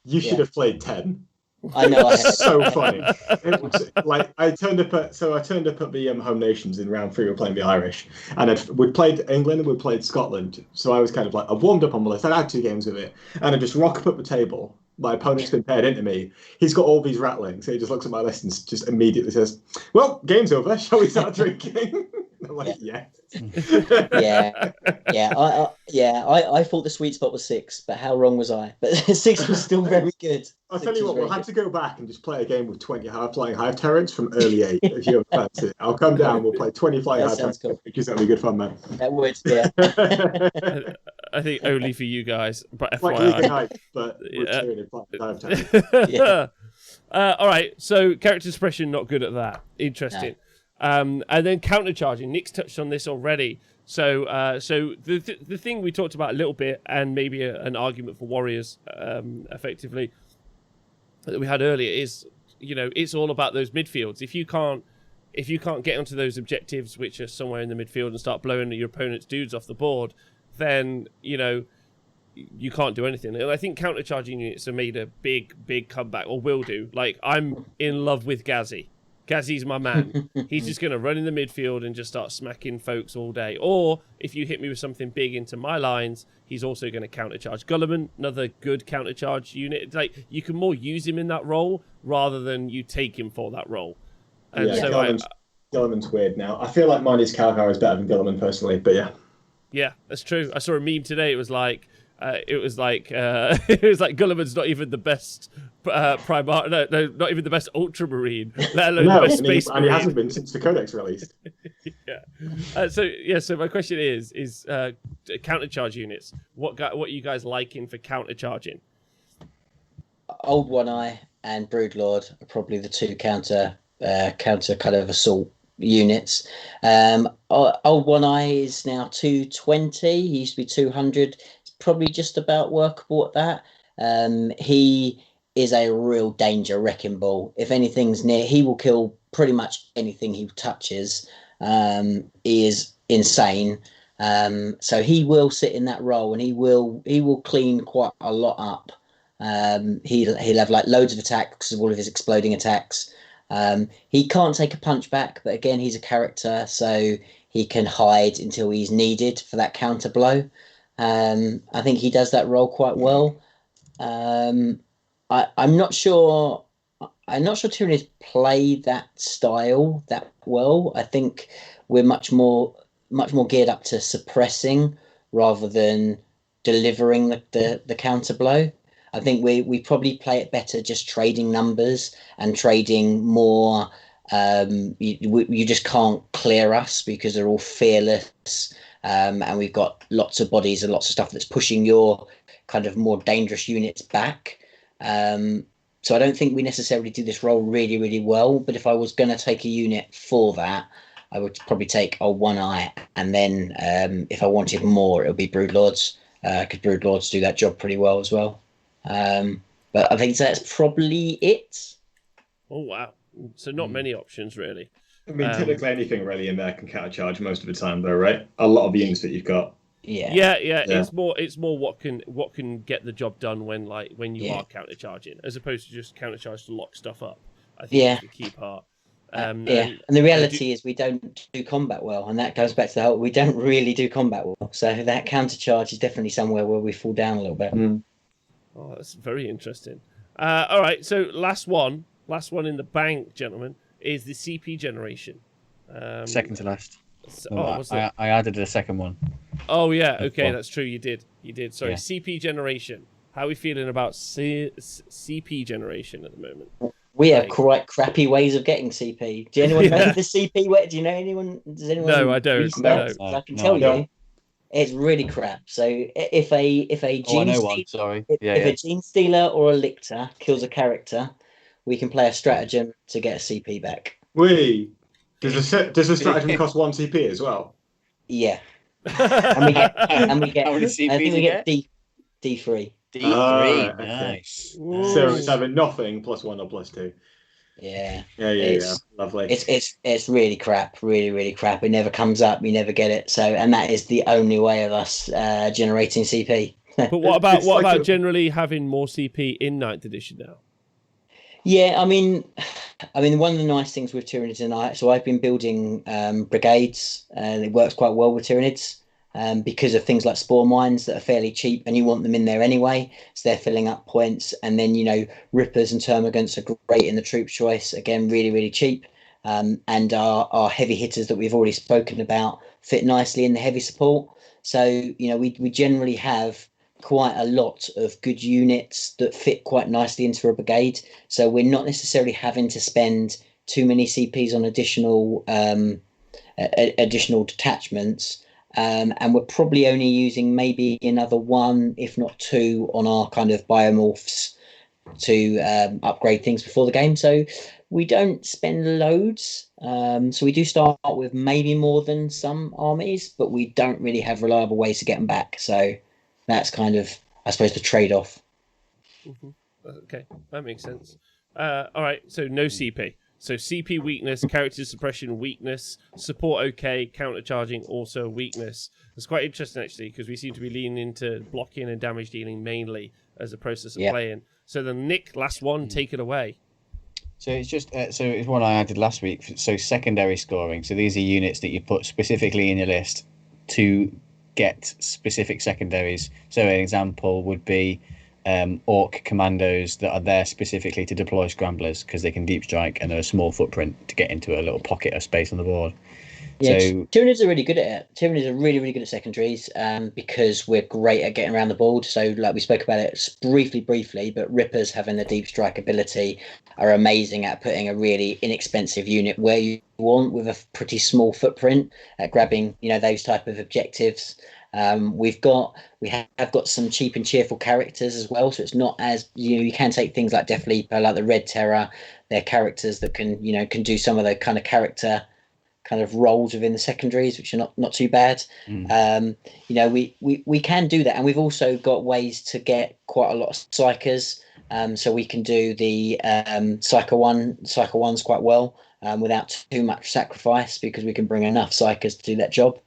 you should have played 10. I know. It's so funny. It was like I turned up at the Home Nations in round 3. We were playing the Irish, and we'd played England and we played Scotland. So I was kind of like, I've warmed up on the list. I had 2 games with it, and I just rock up at the table. My opponent's been paired into me. He's got all these rattlings. So he just looks at my list and just immediately says, "Well, game's over. Shall we start drinking?" I'm like, yeah. I thought the sweet spot was 6, but how wrong was I? But 6 was still very good. I'll tell you what, we'll have to go back and just play a game with 20 flying Hive Terrans from early 8. If you have fancy, I'll come down. We'll play 20 flying Hive Terrans because that'll be good fun, man. That would, yeah. I think only for you guys, but like FYI. Hive, but with flying Hive Terrans. Yeah. All right. So character suppression, not good at that. Interesting. No. And then countercharging. Nick's touched on this already. So the thing we talked about a little bit, and maybe an argument for warriors, effectively, that we had earlier is, it's all about those midfields. If you can't get onto those objectives, which are somewhere in the midfield, and start blowing your opponent's dudes off the board, then you can't do anything. And I think countercharging units have made a big comeback, or will do. Like, I'm in love with Gazzy. Gazzy's my man. He's just going to run in the midfield and just start smacking folks all day. Or if you hit me with something big into my lines, he's also going to countercharge. Gulliman, another good countercharge unit. Like, you can more use him in that role rather than you take him for that role. And Gulliman's weird now. I feel like Marnie's Calgar is better than Gulliman personally, but yeah. Yeah, that's true. I saw a meme today. It was like Gulliman's not even the best Primar. No, not even the best Ultramarine, let alone the best Space Marine. And he hasn't been since the Codex released. So my question is countercharge units. What are you guys liking for countercharging? Old One Eye and Broodlord are probably the 2 counter kind of assault units. Old One Eye is now 220. He used to be 200. Probably just about workable at that. He is a real danger wrecking ball. If anything's near, he will kill pretty much anything he touches. He is insane. So he will sit in that role, and he will clean quite a lot up. He'll have like loads of attacks because of all of his exploding attacks. He can't take a punch back, but again, he's a character, so he can hide until he's needed for that counter blow. I think he does that role quite well. I'm not sure Tyranids play that style that well. I think we're much more geared up to suppressing rather than delivering the counter blow. I think we probably play it better just trading numbers and trading more. You just can't clear us because they're all fearless. And we've got lots of bodies and lots of stuff that's pushing your kind of more dangerous units back. So I don't think we necessarily do this role really, really well. But if I was going to take a unit for that, I would probably take Old One Eye. And then if I wanted more, it would be Broodlords, because Broodlords do that job pretty well as well. But I think that's probably it. Oh, wow. So not many options, really. I mean, typically anything really in there can countercharge most of the time, though, right? A lot of the units that you've got. Yeah. Yeah. It's more what can get the job done when you Yeah. are countercharging, as opposed to just countercharge to lock stuff up. I think Yeah. is the key part. And the reality is we don't do combat well, and that goes back to the whole we don't really do combat well. So that countercharge is definitely somewhere where we fall down a little bit. Oh, that's very interesting. All right, so last one in the bank, gentlemen, is the CP generation. Second to last. What's that? I added a second one. Oh yeah, okay, Well, that's true. You did. Sorry, Yeah. CP generation. How are we feeling about CP generation at the moment? We have Right. quite crappy ways of getting CP. Do anyone know the CP way? Do you know anyone? Does anyone? No, I don't. research? No. I can No, tell I you, don't. it's really crap. So if a Oh, I gene know one. Sorry. if a gene stealer or a lictor kills a character, we can play a stratagem to get a CP back. Does the stratagem cost 1 CP as well? Yeah, and we get How many CPs I think we you get D3. D3. Okay. Nice. So it's either nothing +1 or +2. Yeah. Yeah. Lovely. It's really crap, really crap. It never comes up. You never get it. So, and that is the only way of us generating CP. But what about It's like generally having more CP in 9th edition now? Yeah, I mean, one of the nice things with Tyranids tonight. So I've been building brigades, and it works quite well with Tyranids because of things like spore mines that are fairly cheap, and you want them in there anyway, so they're filling up points. And then Rippers and Termagants are great in the troop choice. Again, really cheap. And our heavy hitters that we've already spoken about fit nicely in the heavy support. So we generally have quite a lot of good units that fit quite nicely into a brigade. So we're not necessarily having to spend too many CPs on additional detachments. And we're probably only using maybe another 1, if not 2, on our kind of biomorphs to upgrade things before the game. So we don't spend loads. So we do start with maybe more than some armies, but we don't really have reliable ways to get them back. So that's kind of, I suppose, the trade-off. Okay, that makes sense. All right, so no CP. So CP weakness, character suppression weakness, support okay, countercharging also weakness. It's quite interesting actually because we seem to be leaning into blocking and damage dealing mainly as a process of playing. So then Nick, last one, take it away. So it's just it's one I added last week. So secondary scoring. So these are units that you put specifically in your list to get specific secondaries. So an example would be orc commandos that are there specifically to deploy scramblers because they can deep strike and they're a small footprint to get into a little pocket of space on the board. Yeah, So Tyranids are really good at it. Tyranids are really good at secondaries because we're great at getting around the board. So like we spoke about it briefly, but Rippers having the deep strike ability are amazing at putting a really inexpensive unit where you want with a pretty small footprint at grabbing those type of objectives. We have got some cheap and cheerful characters as well, so it's not as you can take things like Death Leaper, like the Red Terror. They're characters that can do some of the kind of character kind of roles within the secondaries, which are not too bad. We can do that, and we've also got ways to get quite a lot of psychers. So we can do the psycho ones quite well without too much sacrifice because we can bring enough psychers to do that job.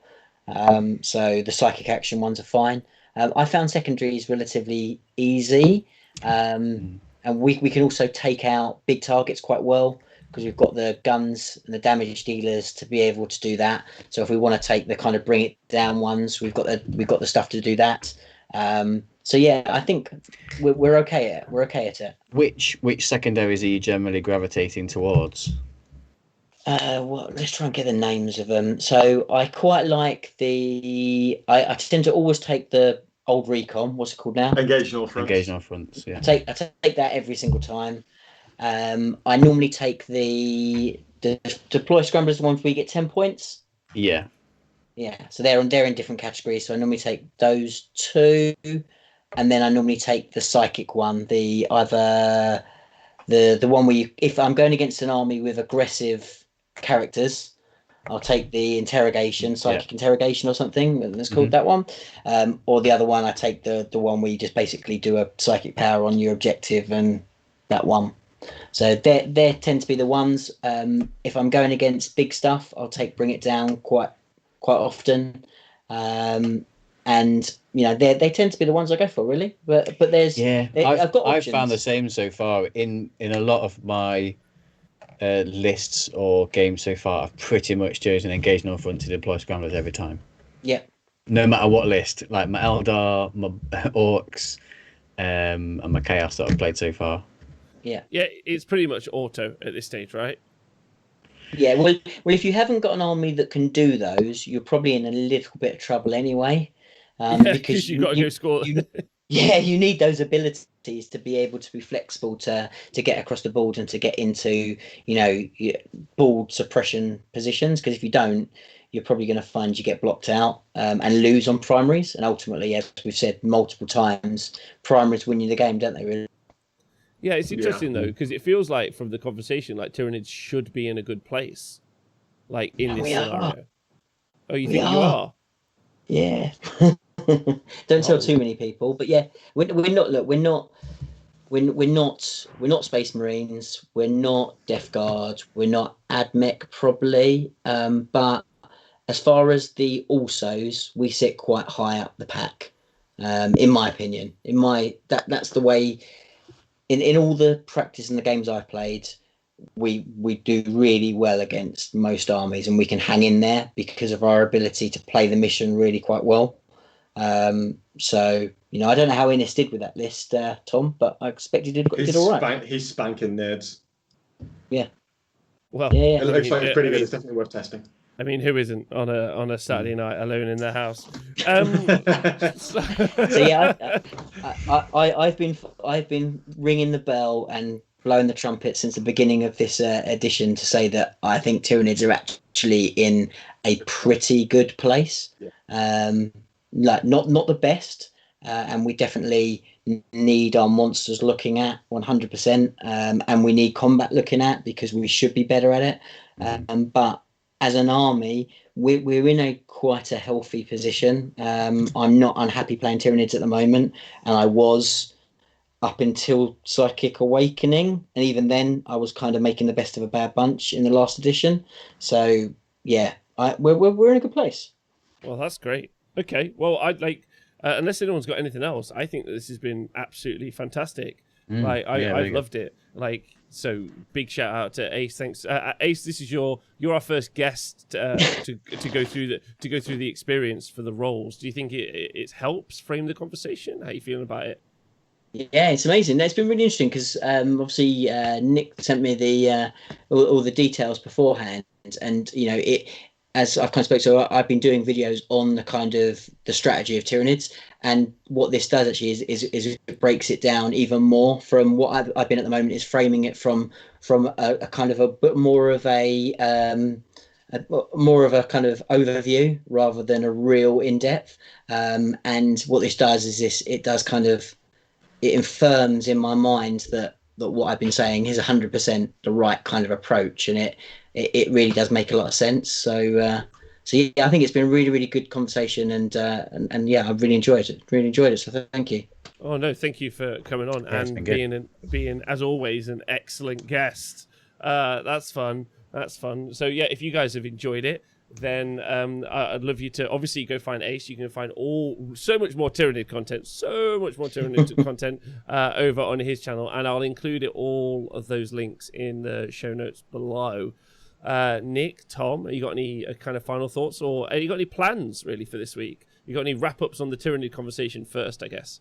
So the psychic action ones are fine. I found secondaries relatively easy, and we can also take out big targets quite well because we've got the guns and the damage dealers to be able to do that. So if we want to take the kind of bring it down ones, we've got the stuff to do that. So yeah, I think we're okay at it. We're okay at it. which secondaries are you generally gravitating towards? Well, let's try and get the names of them. So I quite like I tend to always take the old recon. What's it called now? Engage on fronts. Engaging on fronts, yeah. I take that every single time. I normally take the deploy scramblers, the ones where you get 10 points. Yeah. Yeah, so they're in different categories. So I normally take those 2, and then I normally take the psychic one, the one where if I'm going against an army with aggressive characters, I'll take the interrogation, psychic interrogation or something. That's called that one. Or the other one, I take the one where you just basically do a psychic power on your objective and that one. So they tend to be the ones. If I'm going against big stuff, I'll take bring it down quite often. And and they tend to be the ones I go for, really. But there's I've got options. I've found the same so far in a lot of my lists or games so far. I've pretty much chosen Engage North Front to deploy scramblers every time. Yeah. No matter what list, like my Eldar, my Orcs, and my Chaos that I've played so far. Yeah. Yeah, it's pretty much auto at this stage, right? Yeah, well, if you haven't got an army that can do those, you're probably in a little bit of trouble anyway. Because you've got to go score. You need those abilities to be able to be flexible to get across the board and to get into board suppression positions. Because if you don't, you're probably going to find you get blocked out and lose on primaries. And ultimately, as we've said multiple times, primaries win you the game, don't they? Really? Yeah, it's interesting though, because it feels like from the conversation, like Tyranids should be in a good place, like in this scenario. Oh, you think you are? Yeah. Don't tell too many people, but yeah, we're not. Look, we're not Space Marines. We're not Death Guard. We're not AdMech probably. But as far as the alsos, we sit quite high up the pack. In my opinion, that's the way. In all the practice and the games I've played, we do really well against most armies, and we can hang in there because of our ability to play the mission really quite well. So I don't know how Innes did with that list, Tom, but I expect he did all right. He's spanking nerds. Yeah. Well, it looks like it's pretty good. It's definitely worth testing. I mean, who isn't on a Saturday night alone in their house? So yeah, I've been ringing the bell and blowing the trumpet since the beginning of this edition to say that I think Tyranids are actually in a pretty good place. Yeah. Like not the best, and we definitely need our monsters looking at 100%, and we need combat looking at because we should be better at it. But as an army, we're in quite a healthy position. I'm not unhappy playing Tyranids at the moment, and I was up until Psychic Awakening, and even then I was kind of making the best of a bad bunch in the last edition. So yeah, we're in a good place. Well, that's great. Okay, well, I'd like, unless anyone's got anything else, I think that this has been absolutely fantastic. I've loved it. So big shout out to Ace. Thanks, Ace. This is you're our first guest to go through the experience for the roles. Do you think it helps frame the conversation? How are you feeling about it? Yeah, it's amazing. It's been really interesting because obviously Nick sent me the all the details beforehand, and as I've kind of spoke, so I've been doing videos on the kind of the strategy of Tyranids, and what this does actually is it breaks it down even more from what I've been at the moment is framing it from a kind of a bit more of a kind of overview rather than a real in-depth. And what this does is it does kind of, it infirms in my mind that what I've been saying is 100% the right kind of approach, and it really does make a lot of sense. So yeah, I think it's been a really, really good conversation, and yeah, I've really enjoyed it. So thank you. Oh no, thank you for coming on and being as always an excellent guest. That's fun. So yeah, if you guys have enjoyed it, then I'd love you to obviously go find Ace. You can find so much more Tyranid content over on his channel, and I'll include all of those links in the show notes below. Nick, Tom, have you got any kind of final thoughts, or have you got any plans really for this week? You got any wrap-ups on the Tyranid conversation first, I guess?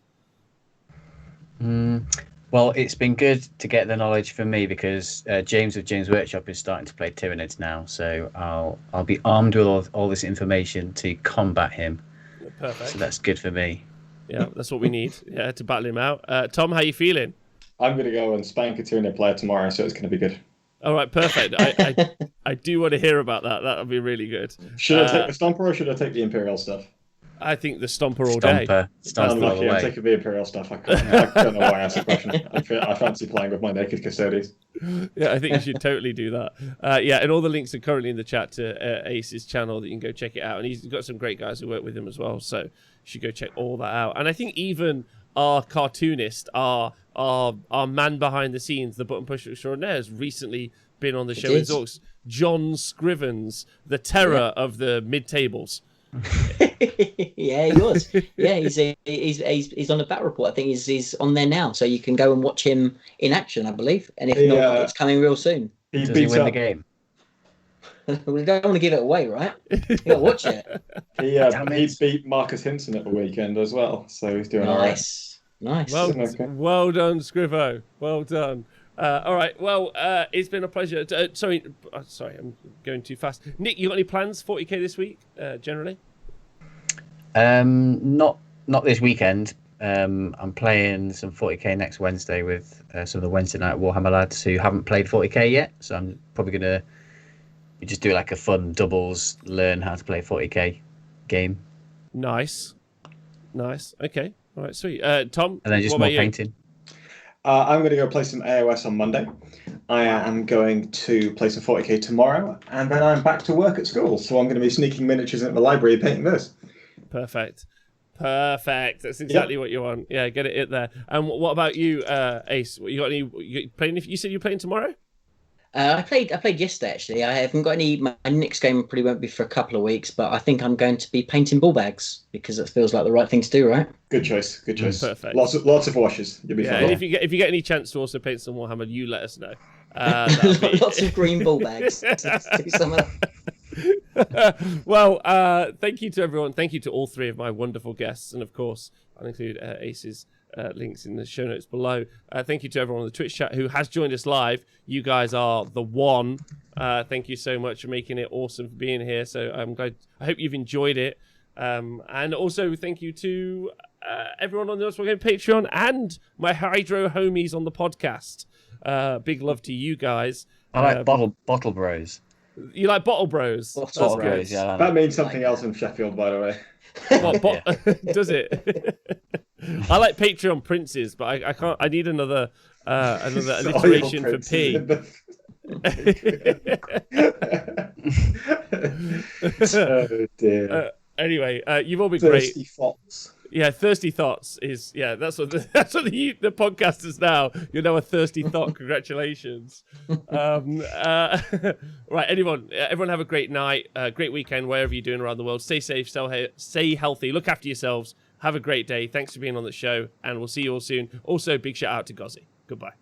Well, it's been good to get the knowledge from me because James of James Workshop is starting to play Tyranids now, so I'll be armed with all this information to combat him. Perfect. So that's good for me. Yeah, that's what we need. Yeah, to battle him out. Tom, how you feeling? I'm going to go and spank a Tyranid player tomorrow, so it's going to be good. All right, perfect. I do want to hear about that. That'll be really good. Should I take the Stomper or should I take the Imperial stuff? I think the Stomper all day. I'm lucky. I'm taking the Imperial stuff. I don't know why I asked the question. I fancy playing with my naked Custodians. Yeah, I think you should totally do that. Yeah, and all the links are currently in the chat to Ace's channel that you can go check it out. And he's got some great guys who work with him as well, so you should go check all that out. And I think even our cartoonist, our man behind the scenes, the button pusher extraordinaire, has recently been on the show with Zorks. John Scrivens, the terror of the mid-tables. Yeah, he was. Yeah, he's on the battle report. I think he's on there now, so you can go and watch him in action, I believe. And if not, it's coming real soon. He Does he beat win the up. game? We don't want to give it away, right? You gotta watch it. He beat Marcus Hinson at the weekend as well, so he's doing all right. Nice. Well, Okay. well done, Scrivo. Well done. All right. Well, it's been a pleasure. Sorry, I'm going too fast. Nick, you got any plans 40k this week? Generally. Not this weekend. I'm playing some 40k next Wednesday with some of the Wednesday night Warhammer lads who haven't played 40k yet. So I'm probably gonna just do like a fun doubles, learn how to play 40k game, Nice. Okay. All right. Sweet. Tom. and then just what more about you? painting. I'm going to go play some AOS on Monday. I am going to play some 40k tomorrow, and then I'm back to work at school. So I'm going to be sneaking miniatures into the library painting this. Perfect. That's exactly what you want. Yeah, get it there. And what about you, Ace? You got any? You playing? You said you're playing tomorrow. I played yesterday actually. I haven't got any. My next game probably won't be for a couple of weeks, but I think I'm going to be painting ball bags because it feels like the right thing to do, right? Good choice. Perfect. Lots of washes. You'll be Yeah, fine. and if you get any chance to also paint some Warhammer, you let us know. Lots of green ball bags. Let's do some of that. Well, thank you to everyone. Thank you to all three of my wonderful guests, and of course, I'll include Ace's links in the show notes below. Thank you to everyone on the Twitch chat who has joined us live. You guys are the one. Thank you so much for making it awesome, for being here. So I'm glad. I hope you've enjoyed it. And also thank you to everyone on the Wargamer Patreon and my Hydro homies on the podcast. Big love to you guys. I like bottle bros. You like Bottle Bros? Bottle That's Bros, good. yeah. That means something else in Sheffield, by the way. Does it? I like Patreon princes, but I can't. I need another alliteration for P. Oh dear. Anyway, you've all been Thirsty great. fox. Yeah, thirsty thoughts is that's what the podcast is now. You're now a thirsty thought. Congratulations. Right, everyone have a great night, great weekend, wherever you're doing around the world. Stay safe, stay healthy, look after yourselves. Have a great day. Thanks for being on the show, and we'll see you all soon. Also, big shout out to Gozzy. Goodbye.